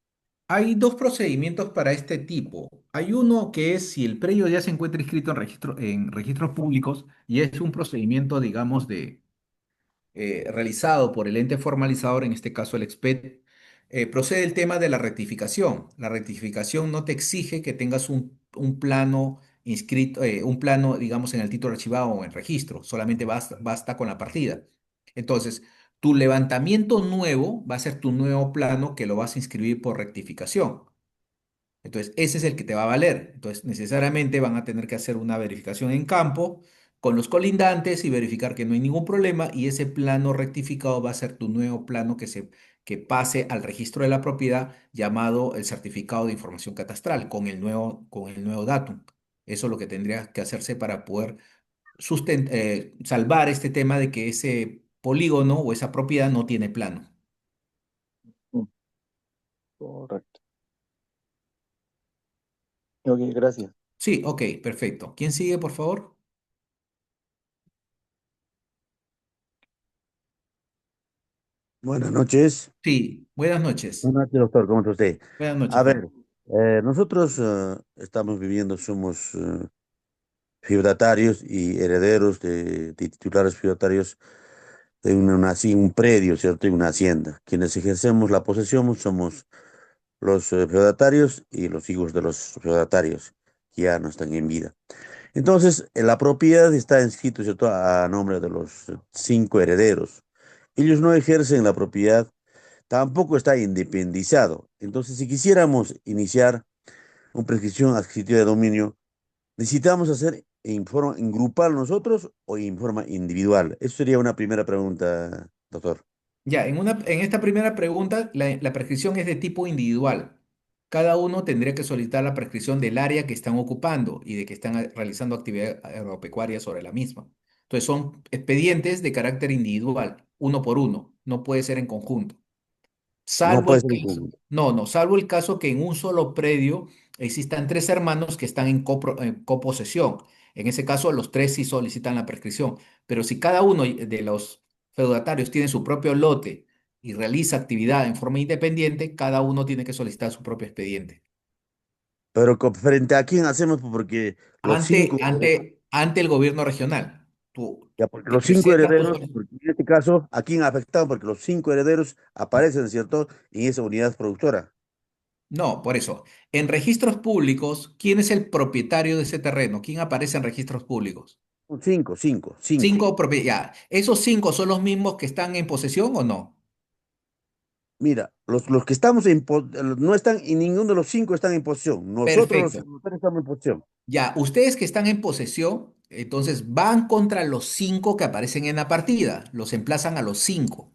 Hay dos procedimientos para este tipo. Hay uno que es si el predio ya se encuentra inscrito en registros públicos y es un procedimiento, digamos, realizado por el ente formalizador, en este caso el EXPET, procede el tema de la rectificación. La rectificación no te exige que tengas un plano inscrito, un plano, digamos, en el título archivado o en registro, solamente basta con la partida. Entonces, tu levantamiento nuevo va a ser tu nuevo plano que lo vas a inscribir por rectificación. Entonces, ese es el que te va a valer. Entonces, necesariamente van a tener que hacer una verificación en campo con los colindantes y verificar que no hay ningún problema y ese plano rectificado va a ser tu nuevo plano que pase al registro de la propiedad llamado el certificado de información catastral con el nuevo datum. Eso es lo que tendría que hacerse para poder salvar este tema de que ese polígono o esa propiedad no tiene plano.
Mm, correcto. Ok, gracias.
Sí, ok, perfecto. ¿Quién sigue, por favor?
Buenas noches.
Sí, buenas noches.
Buenas noches, doctor. ¿Cómo está usted?
Buenas noches,
A
Fernando.
ver, nosotros estamos viviendo, somos feudatarios y herederos de titulares feudatarios de un predio, ¿cierto? Y una hacienda. Quienes ejercemos la posesión somos los feudatarios y los hijos de los feudatarios, que ya no están en vida. Entonces, la propiedad está inscrita, ¿cierto?, a nombre de los cinco herederos. Ellos no ejercen la propiedad, tampoco está independizado. Entonces, si quisiéramos iniciar una prescripción adquisitiva de dominio, necesitamos hacer en forma grupal nosotros o en forma individual. Eso sería una primera pregunta, doctor.
Ya, en esta primera pregunta, la prescripción es de tipo individual. Cada uno tendría que solicitar la prescripción del área que están ocupando y de que están realizando actividad agropecuaria sobre la misma. Entonces, son expedientes de carácter individual, uno por uno, no puede ser en conjunto.
No
Salvo
puede
el
ser en
caso,
conjunto.
no, no, salvo el caso que en un solo predio existan tres hermanos que están en coposesión. En ese caso, los tres sí solicitan la prescripción. Pero si cada uno de los feudatarios tiene su propio lote y realiza actividad en forma independiente, cada uno tiene que solicitar su propio expediente.
Pero frente a quién hacemos, porque los
Ante,
cinco,
ante, ante el gobierno regional.
Ya, porque
Te
los cinco
presentas tu
herederos,
solicitud.
porque en este caso, ¿a quién ha afectado? Porque los cinco herederos aparecen, ¿cierto? En esa unidad productora.
No, por eso. En registros públicos, ¿quién es el propietario de ese terreno? ¿Quién aparece en registros públicos?
Son cinco.
Cinco propietarios. ¿Esos cinco son los mismos que están en posesión o no?
Mira, los que estamos no están, y ninguno de los cinco están en posesión. Nosotros los
Perfecto.
feudатarios estamos en posesión.
Ya, ustedes que están en posesión, entonces van contra los cinco que aparecen en la partida, los emplazan a los cinco.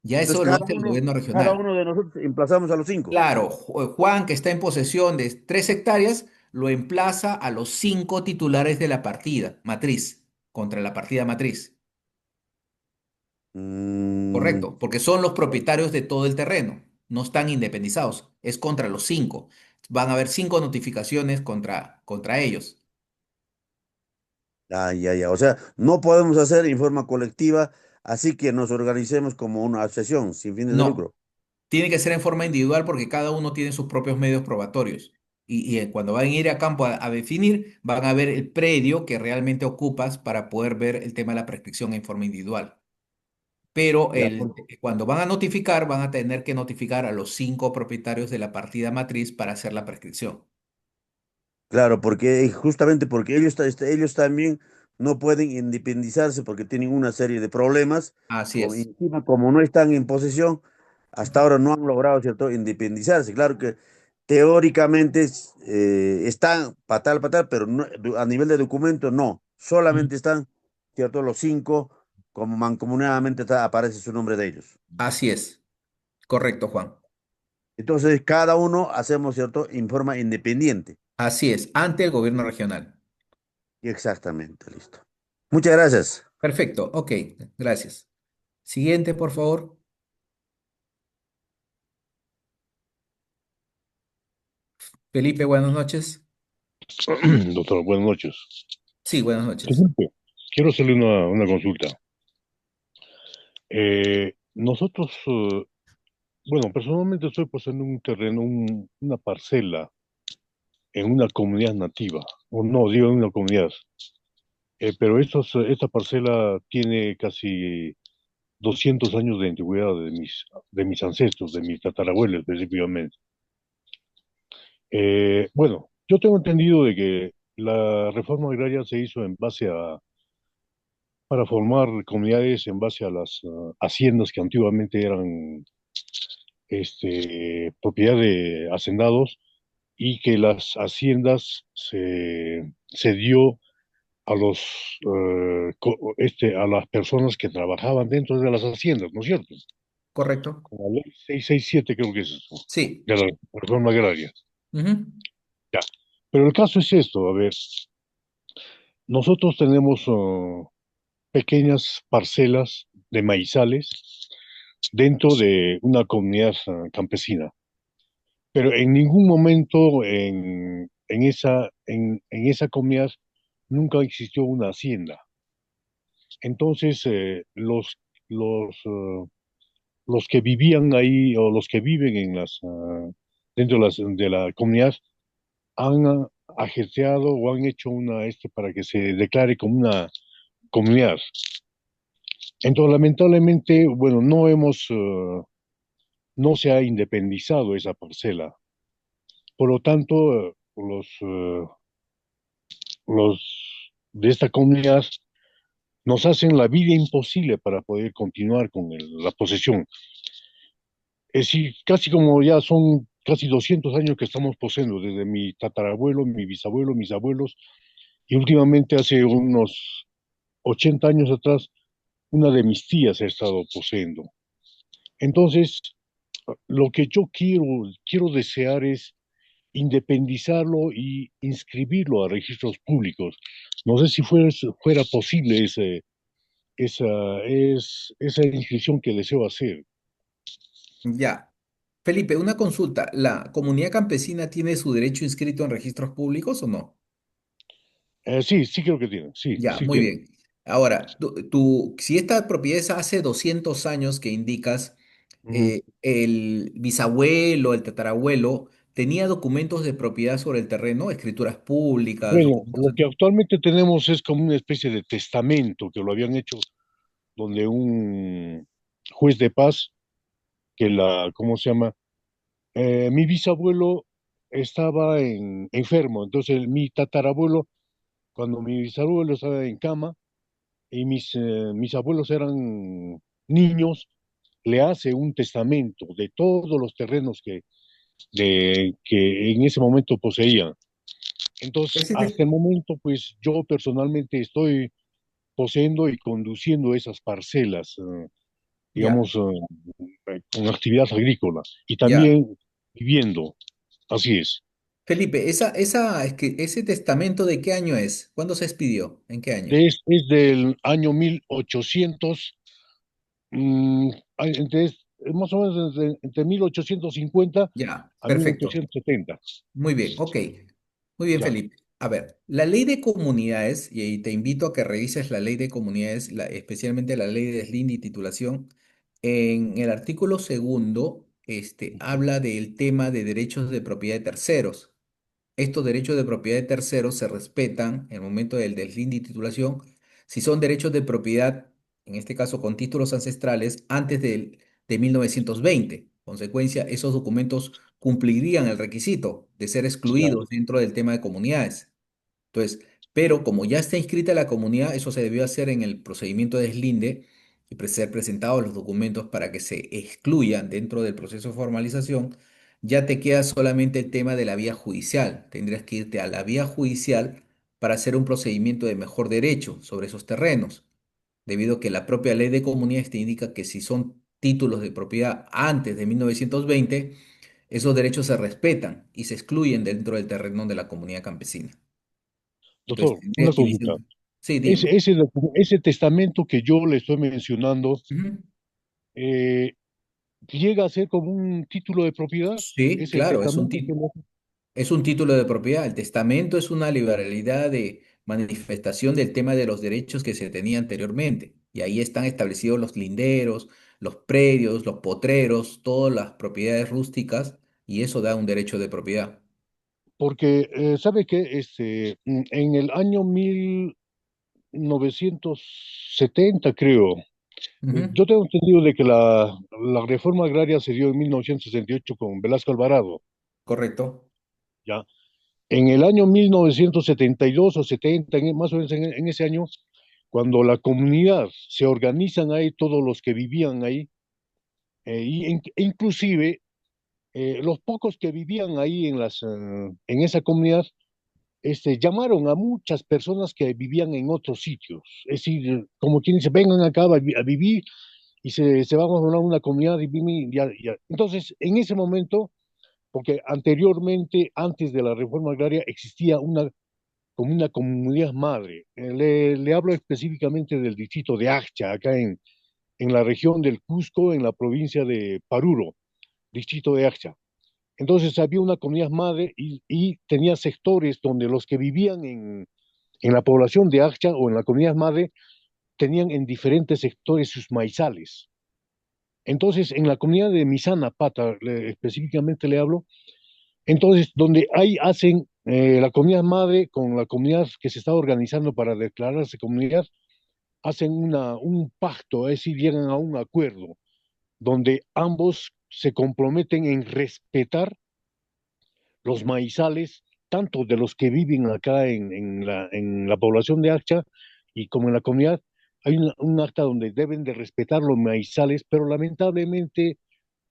Ya
Entonces,
eso lo hace el gobierno
cada
regional.
uno de nosotros emplazamos a los cinco.
Claro, Juan, que está en posesión de 3 hectáreas, lo emplaza a los cinco titulares de la partida matriz, contra la partida matriz.
Mm,
Correcto, porque son los propietarios de todo el terreno, no están independizados, es contra los cinco. Van a haber 5 notificaciones contra ellos.
ya. O sea, no podemos hacer en forma colectiva, así que nos organicemos como una asociación sin fines de
No,
lucro.
tiene que ser en forma individual porque cada uno tiene sus propios medios probatorios. Y cuando van a ir a campo a definir, van a ver el predio que realmente ocupas para poder ver el tema de la prescripción en forma individual. Pero
Ya,
cuando van a notificar, van a tener que notificar a los 5 propietarios de la partida matriz para hacer la prescripción.
claro, porque justamente porque ellos también no pueden independizarse porque tienen una serie de problemas,
Así es.
encima como no están en posesión, hasta ahora no han logrado, ¿cierto?, independizarse. Claro que teóricamente están para tal, pero a nivel de documento no,
Ujú.
solamente están, ¿cierto?, los cinco, como mancomunadamente aparece su nombre de ellos.
Así es. Correcto, Juan.
Entonces, cada uno hacemos, ¿cierto?, en forma independiente.
Así es, ante el gobierno regional.
Exactamente, listo. Muchas gracias.
Perfecto, ok, gracias. Siguiente, por favor. Felipe, buenas noches.
Doctor, buenas noches.
Sí, buenas noches.
Disculpe, quiero hacerle una consulta. Nosotros, bueno, personalmente estoy poseyendo un terreno, una parcela en una comunidad nativa, o no, digo en una comunidad. Pero esta parcela tiene casi 200 años de antigüedad de mis ancestros, de mis tatarabuelos específicamente. Bueno, yo tengo entendido de que la reforma agraria se hizo en base para formar comunidades en base a las haciendas que antiguamente eran propiedad de hacendados y que las haciendas se dio a a las personas que trabajaban dentro de las haciendas, ¿no es cierto?
Correcto.
Con la ley 667 creo que es eso,
Sí.
de la reforma agraria.
Ujú.
Ya. Pero el caso es esto, a ver, nosotros tenemos pequeñas parcelas de maizales dentro de una comunidad campesina. Pero en ningún momento en esa comunidad nunca existió una hacienda. Entonces, los que vivían ahí o los que viven dentro de la comunidad han agenciado o han hecho para que se declare como una comunidad. Entonces, lamentablemente, bueno, no se ha independizado esa parcela. Por lo tanto, los de esta comunidad nos hacen la vida imposible para poder continuar con la posesión. Es decir, casi como ya son casi 200 años que estamos poseyendo, desde mi tatarabuelo, mi bisabuelo, mis abuelos, y últimamente hace unos 80 años atrás, una de mis tías ha estado poseyendo. Entonces, lo que yo quiero desear es independizarlo y inscribirlo a registros públicos. No sé si fuera posible esa inscripción que deseo hacer.
Ya. Felipe, una consulta. ¿La comunidad campesina tiene su derecho inscrito en registros públicos o no?
Sí, sí creo que tiene, sí,
Ya,
sí
muy
tiene.
bien. Ahora, si esta propiedad es hace 200 años que indicas,
Ujú.
el bisabuelo, el tatarabuelo, ¿tenía documentos de propiedad sobre el terreno, escrituras públicas,
Bueno,
documentos
lo que actualmente tenemos es como una especie de testamento que lo habían hecho donde un juez de paz, ¿cómo se llama? Mi bisabuelo estaba enfermo, entonces mi tatarabuelo, cuando mi bisabuelo estaba en cama y mis abuelos eran niños, le hace un testamento de todos los terrenos que en ese momento poseían. Entonces,
ese
hasta el momento, pues yo personalmente estoy poseyendo y conduciendo esas parcelas,
ya,
digamos, con actividad agrícola y
ya.
también viviendo. Así es.
Felipe, es que ese testamento ¿de qué año es? ¿Cuándo se expidió? ¿En qué año?
Es del año 1800, mm, entre, más o menos entre 1850
Ya,
a
perfecto.
1870.
Muy bien, ok. Muy bien,
Ya.
Felipe. A ver, la ley de comunidades, y ahí te invito a que revises la ley de comunidades, especialmente la ley de deslinde y titulación, en el artículo segundo, habla del tema de derechos de propiedad de terceros. Estos derechos de propiedad de terceros se respetan en el momento del deslinde y titulación si son derechos de propiedad, en este caso con títulos ancestrales, de 1920. Consecuencia, esos documentos cumplirían el requisito de ser
Ya.
excluidos dentro del tema de comunidades. Entonces, pero como ya está inscrita la comunidad, eso se debió hacer en el procedimiento de deslinde y ser presentados los documentos para que se excluyan dentro del proceso de formalización. Ya te queda solamente el tema de la vía judicial. Tendrías que irte a la vía judicial para hacer un procedimiento de mejor derecho sobre esos terrenos, debido a que la propia ley de comunidades te indica que si son títulos de propiedad antes de 1920, esos derechos se respetan y se excluyen dentro del terreno de la comunidad campesina. Entonces,
Doctor, una
tendrías que iniciar.
consulta.
Sí, dime.
Ese testamento que yo le estoy mencionando,
Ujú.
eh, llega a ser como un título de propiedad.
Sí,
Es el
claro,
testamento que
es un título de propiedad. El testamento es una liberalidad de manifestación del tema de los derechos que se tenía anteriormente. Y ahí están establecidos los linderos, los predios, los potreros, todas las propiedades rústicas, y eso da un derecho de propiedad.
porque, ¿sabe qué? En el año 1970, creo,
Ujú.
yo tengo entendido de que la reforma agraria se dio en 1968 con Velasco Alvarado,
Correcto.
¿ya? En el año 1972 o 70, más o menos en ese año, cuando la comunidad se organizan ahí, todos los que vivían ahí, e inclusive los pocos que vivían ahí en esa comunidad, llamaron a muchas personas que vivían en otros sitios. Es decir, como quien dice, vengan acá a vivir y se van a formar una comunidad y vivir. Entonces, en ese momento, porque anteriormente, antes de la reforma agraria, existía como una comunidad madre. Le hablo específicamente del distrito de Accha, acá en la región del Cusco, en la provincia de Paruro, distrito de Accha. Entonces había una comunidad madre y tenía sectores donde los que vivían en la población de Accha o en la comunidad madre tenían en diferentes sectores sus maizales. Entonces, en la comunidad de Misana Pata, específicamente le hablo, entonces, donde ahí hacen la comunidad madre con la comunidad que se está organizando para declararse comunidad, hacen un pacto, es decir, llegan a un acuerdo, donde ambos se comprometen en respetar los maizales, tanto de los que viven acá en la población de Accha y como en la comunidad. Hay un acta donde deben de respetar los maizales, pero lamentablemente,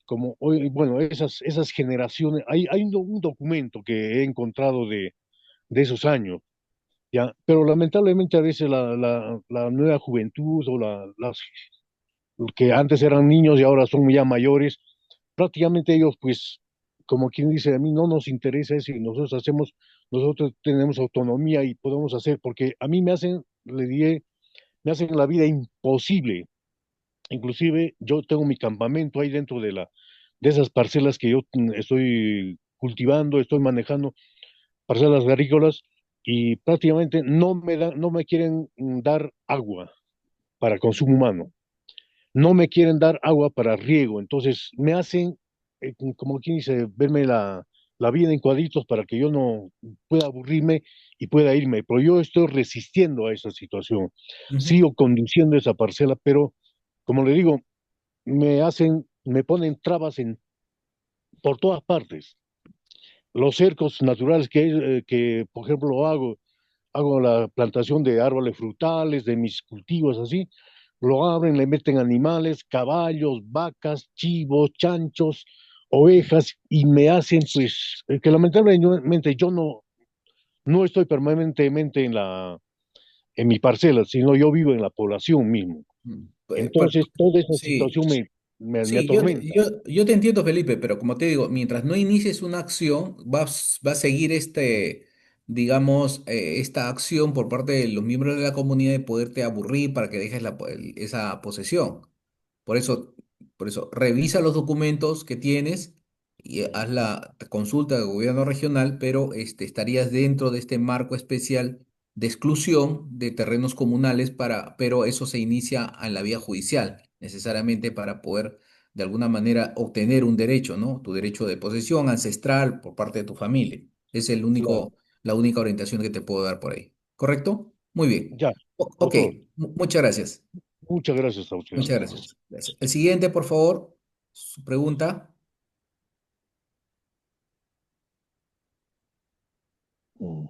como hoy, bueno, esas generaciones, hay un documento que he encontrado de esos años, ¿ya? Pero lamentablemente a veces la nueva juventud o las que antes eran niños y ahora son ya mayores, prácticamente ellos, pues, como quien dice, a mí no nos interesa eso y nosotros tenemos autonomía y podemos hacer, porque a mí me hacen la vida imposible. Inclusive yo tengo mi campamento ahí dentro de esas parcelas que yo estoy cultivando, estoy manejando, parcelas agrícolas, y prácticamente no me quieren dar agua para consumo humano, no me quieren dar agua para riego, entonces me hacen, como quien dice, verme la vida en cuadritos para que yo no pueda aburrirme y pueda irme. Pero yo estoy resistiendo a esa situación.
Ujú.
Sigo conduciendo esa parcela, pero como le digo, me ponen trabas por todas partes. Los cercos naturales que, por ejemplo, hago la plantación de árboles frutales, de mis cultivos así, lo abren, le meten animales, caballos, vacas, chivos, chanchos, ovejas, y me hacen, pues, que lamentablemente yo no estoy permanentemente en mi parcela, sino yo vivo en la población mismo.
Mm.
Entonces, toda esa
Sí.
situación me
Sí,
atormenta.
yo te entiendo, Felipe, pero como te digo, mientras no inicies una acción, va a seguir digamos, esta acción por parte de los miembros de la comunidad de poderte aburrir para que dejes esa posesión. Por eso, por eso, revisa los documentos que tienes y haz la consulta del gobierno regional, pero estarías dentro de este marco especial de exclusión de terrenos comunales pero eso se inicia en la vía judicial, necesariamente para poder de alguna manera obtener un derecho, ¿no? Tu derecho de posesión ancestral por parte de tu familia. Es
Claro.
la única orientación que te puedo dar por ahí. ¿Correcto? Muy bien.
Ya,
Ok,
doctor,
muchas gracias.
muchas gracias a usted.
Muchas gracias. Gracias. El siguiente, por favor, su pregunta.
Mm.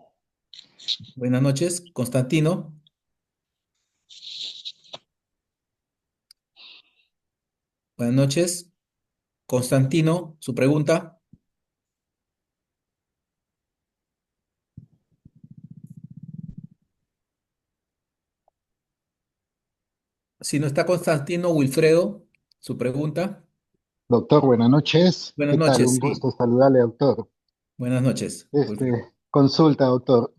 Buenas noches, Constantino. Buenas noches, Constantino, su pregunta. Si no está Constantino, Wilfredo, su pregunta.
Doctor, buenas noches.
Buenas
¿Qué tal?
noches,
Un
sí.
gusto saludarle, doctor.
Buenas noches, Wilfredo.
Consulta, doctor.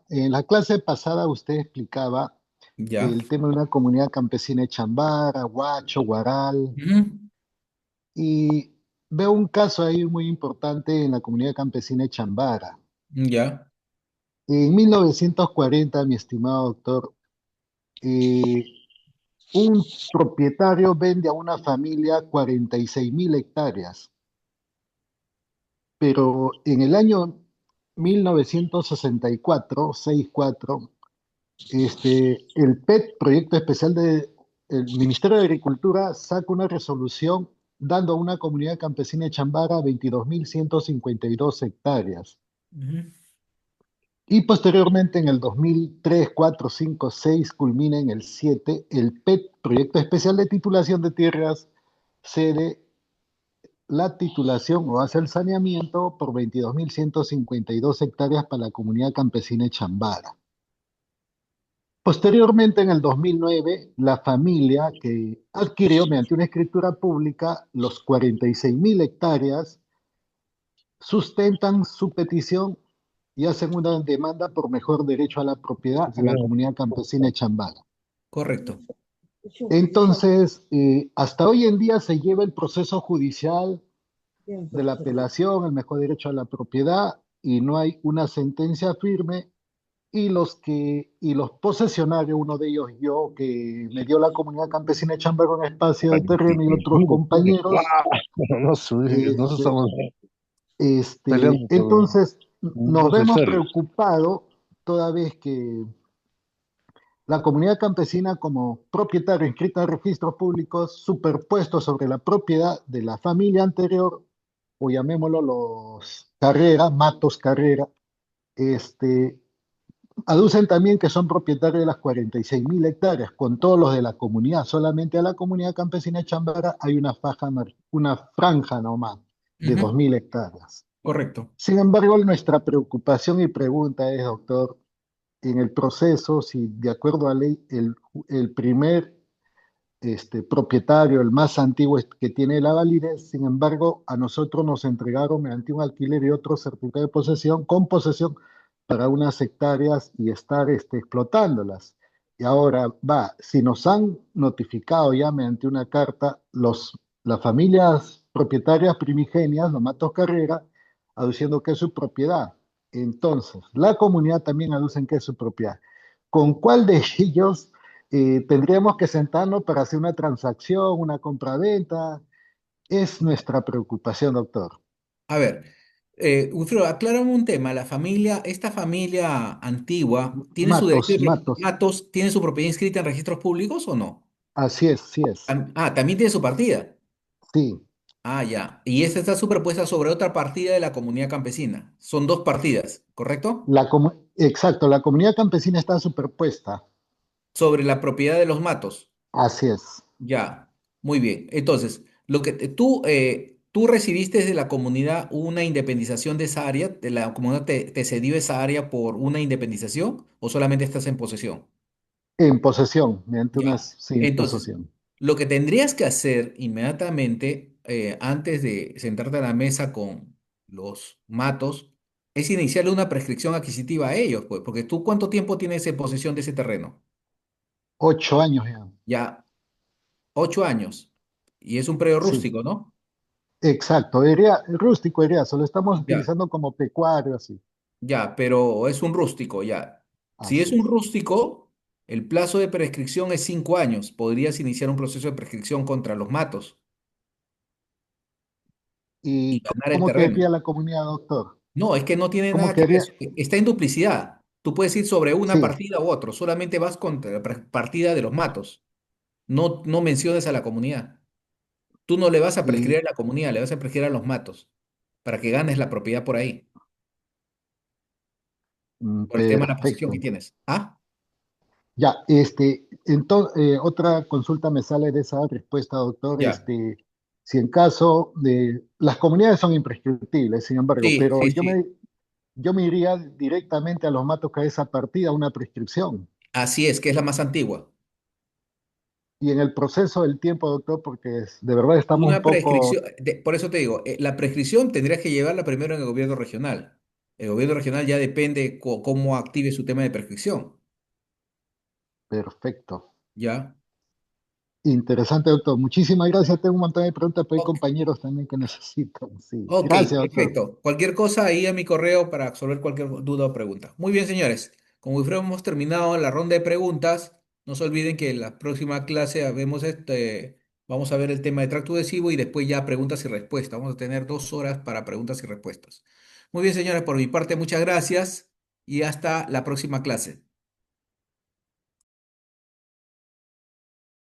En la clase pasada usted explicaba
Ya.
el tema de una comunidad campesina de Chambara, Huacho, Guaral,
Ujú.
y veo un caso ahí muy importante en la comunidad campesina de Chambara.
Ya.
En 1940, mi estimado doctor, eh, un propietario vende a una familia 46.000 hectáreas. Pero en el año 1964, 64, el PET, Proyecto Especial el Ministerio de Agricultura, saca una resolución dando a una comunidad campesina de Chambara 22.152 hectáreas.
Ujú.
Y posteriormente, en el 2003, 4, 5, 6, culmina en el 7, el PET, Proyecto Especial de Titulación de Tierras, cede la titulación o hace el saneamiento por 22.152 hectáreas para la comunidad campesina de Chambara. Posteriormente, en el 2009, la familia que adquirió mediante una escritura pública los 46.000 hectáreas sustentan su petición y hacen una demanda por mejor derecho a la propiedad a la comunidad campesina de Chambara.
Correcto.
Entonces, hasta hoy en día se lleva el proceso judicial de la apelación, el mejor derecho a la propiedad, y no hay una sentencia firme, y los posesionarios, uno de ellos yo, que me dio la comunidad campesina de Chambara un espacio de terreno, y otros compañeros,
Nosotros
este,
estamos peleando
entonces nos
dos
vemos
hectáreas.
preocupados toda vez que la comunidad campesina, como propietario inscrito en registros públicos, superpuesto sobre la propiedad de la familia anterior, o llamémoslo los Carrera, Matos Carrera, este, aducen también que son propietarios de las 46.000 hectáreas, con todos los de la comunidad. Solamente a la comunidad campesina de Chambara hay una franja nomás de
Ujú.
2.000 hectáreas.
Correcto.
Sin embargo, nuestra preocupación y pregunta es, doctor, en el proceso, si de acuerdo a ley, el primer propietario, el más antiguo que tiene la validez. Sin embargo, a nosotros nos entregaron mediante un alquiler y otro certificado de posesión, con posesión para unas hectáreas y estar explotándolas. Y ahora va, si nos han notificado ya mediante una carta, las familias propietarias primigenias, los Matos Carrera, aduciendo que es su propiedad. Entonces, la comunidad también aducen que es su propiedad. ¿Con cuál de ellos tendríamos que sentarnos para hacer una transacción, una compraventa? Es nuestra preocupación, doctor.
A ver. Wilfredo, aclárame un tema. Esta familia antigua, ¿tiene su derecho
Matos,
de
Matos.
matos, tiene su propiedad inscrita en registros públicos o no?
Así es, sí es.
También tiene su partida.
Sí.
Ah, ya. Y esta está superpuesta sobre otra partida de la comunidad campesina. Son dos partidas, ¿correcto?
Exacto, la comunidad campesina está superpuesta.
Sobre la propiedad de los matos.
Así es.
Ya. Muy bien. Entonces, tú recibiste de la comunidad una independización de esa área, de la comunidad te cedió esa área por una independización o solamente estás en posesión.
En posesión, mediante una
Ya.
sí,
Entonces,
posesión.
lo que tendrías que hacer inmediatamente, antes de sentarte a la mesa con los matos, es iniciarle una prescripción adquisitiva a ellos, pues, porque tú ¿cuánto tiempo tienes en posesión de ese terreno?
8 años ya.
Ya 8 años. Y es un predio
Sí,
rústico, ¿no?
exacto. Rústico, solo estamos
Ya,
utilizando como pecuario, así.
ya, pero es un rústico, ya. Si es
Así
un
es.
rústico, el plazo de prescripción es 5 años. Podrías iniciar un proceso de prescripción contra los matos y
¿Y
ganar el
cómo
terreno.
quedaría la comunidad, doctor?
No, es que no tiene
¿Cómo
nada que ver.
quedaría?
Está en duplicidad. Tú puedes ir sobre una
Sí,
partida u otro. Solamente vas contra la partida de los matos. No, no menciones a la comunidad. Tú no le vas a
y,
prescribir a la comunidad, le vas a prescribir a los matos para que ganes la propiedad por ahí, por el tema de la posición que
perfecto.
tienes. ¿Ah?
Ya, otra consulta me sale de esa respuesta, doctor.
Ya.
Si en caso de las comunidades son imprescriptibles, sin embargo,
Sí,
pero
sí,
yo
sí.
me, yo me iría directamente a los matos que a esa partida, una prescripción.
Así es, que es la más antigua.
Y en el proceso del tiempo, doctor, porque de verdad estamos un
Una prescripción,
poco
por eso te digo, la prescripción tendrías que llevarla primero en el gobierno regional. El gobierno regional ya depende cómo active su tema de prescripción.
perfecto.
¿Ya?
Interesante, doctor. Muchísimas gracias. Tengo un montón de preguntas, pero hay
Ok.
compañeros también que necesitan. Sí.
Ok,
Gracias, doctor.
perfecto. Cualquier cosa ahí a mi correo para resolver cualquier duda o pregunta. Muy bien, señores. Como Wilfredo hemos terminado la ronda de preguntas. No se olviden que en la próxima clase vamos a ver el tema de tracto adhesivo y después ya preguntas y respuestas. Vamos a tener 2 horas para preguntas y respuestas. Muy bien, señores, por mi parte, muchas gracias y hasta la próxima clase.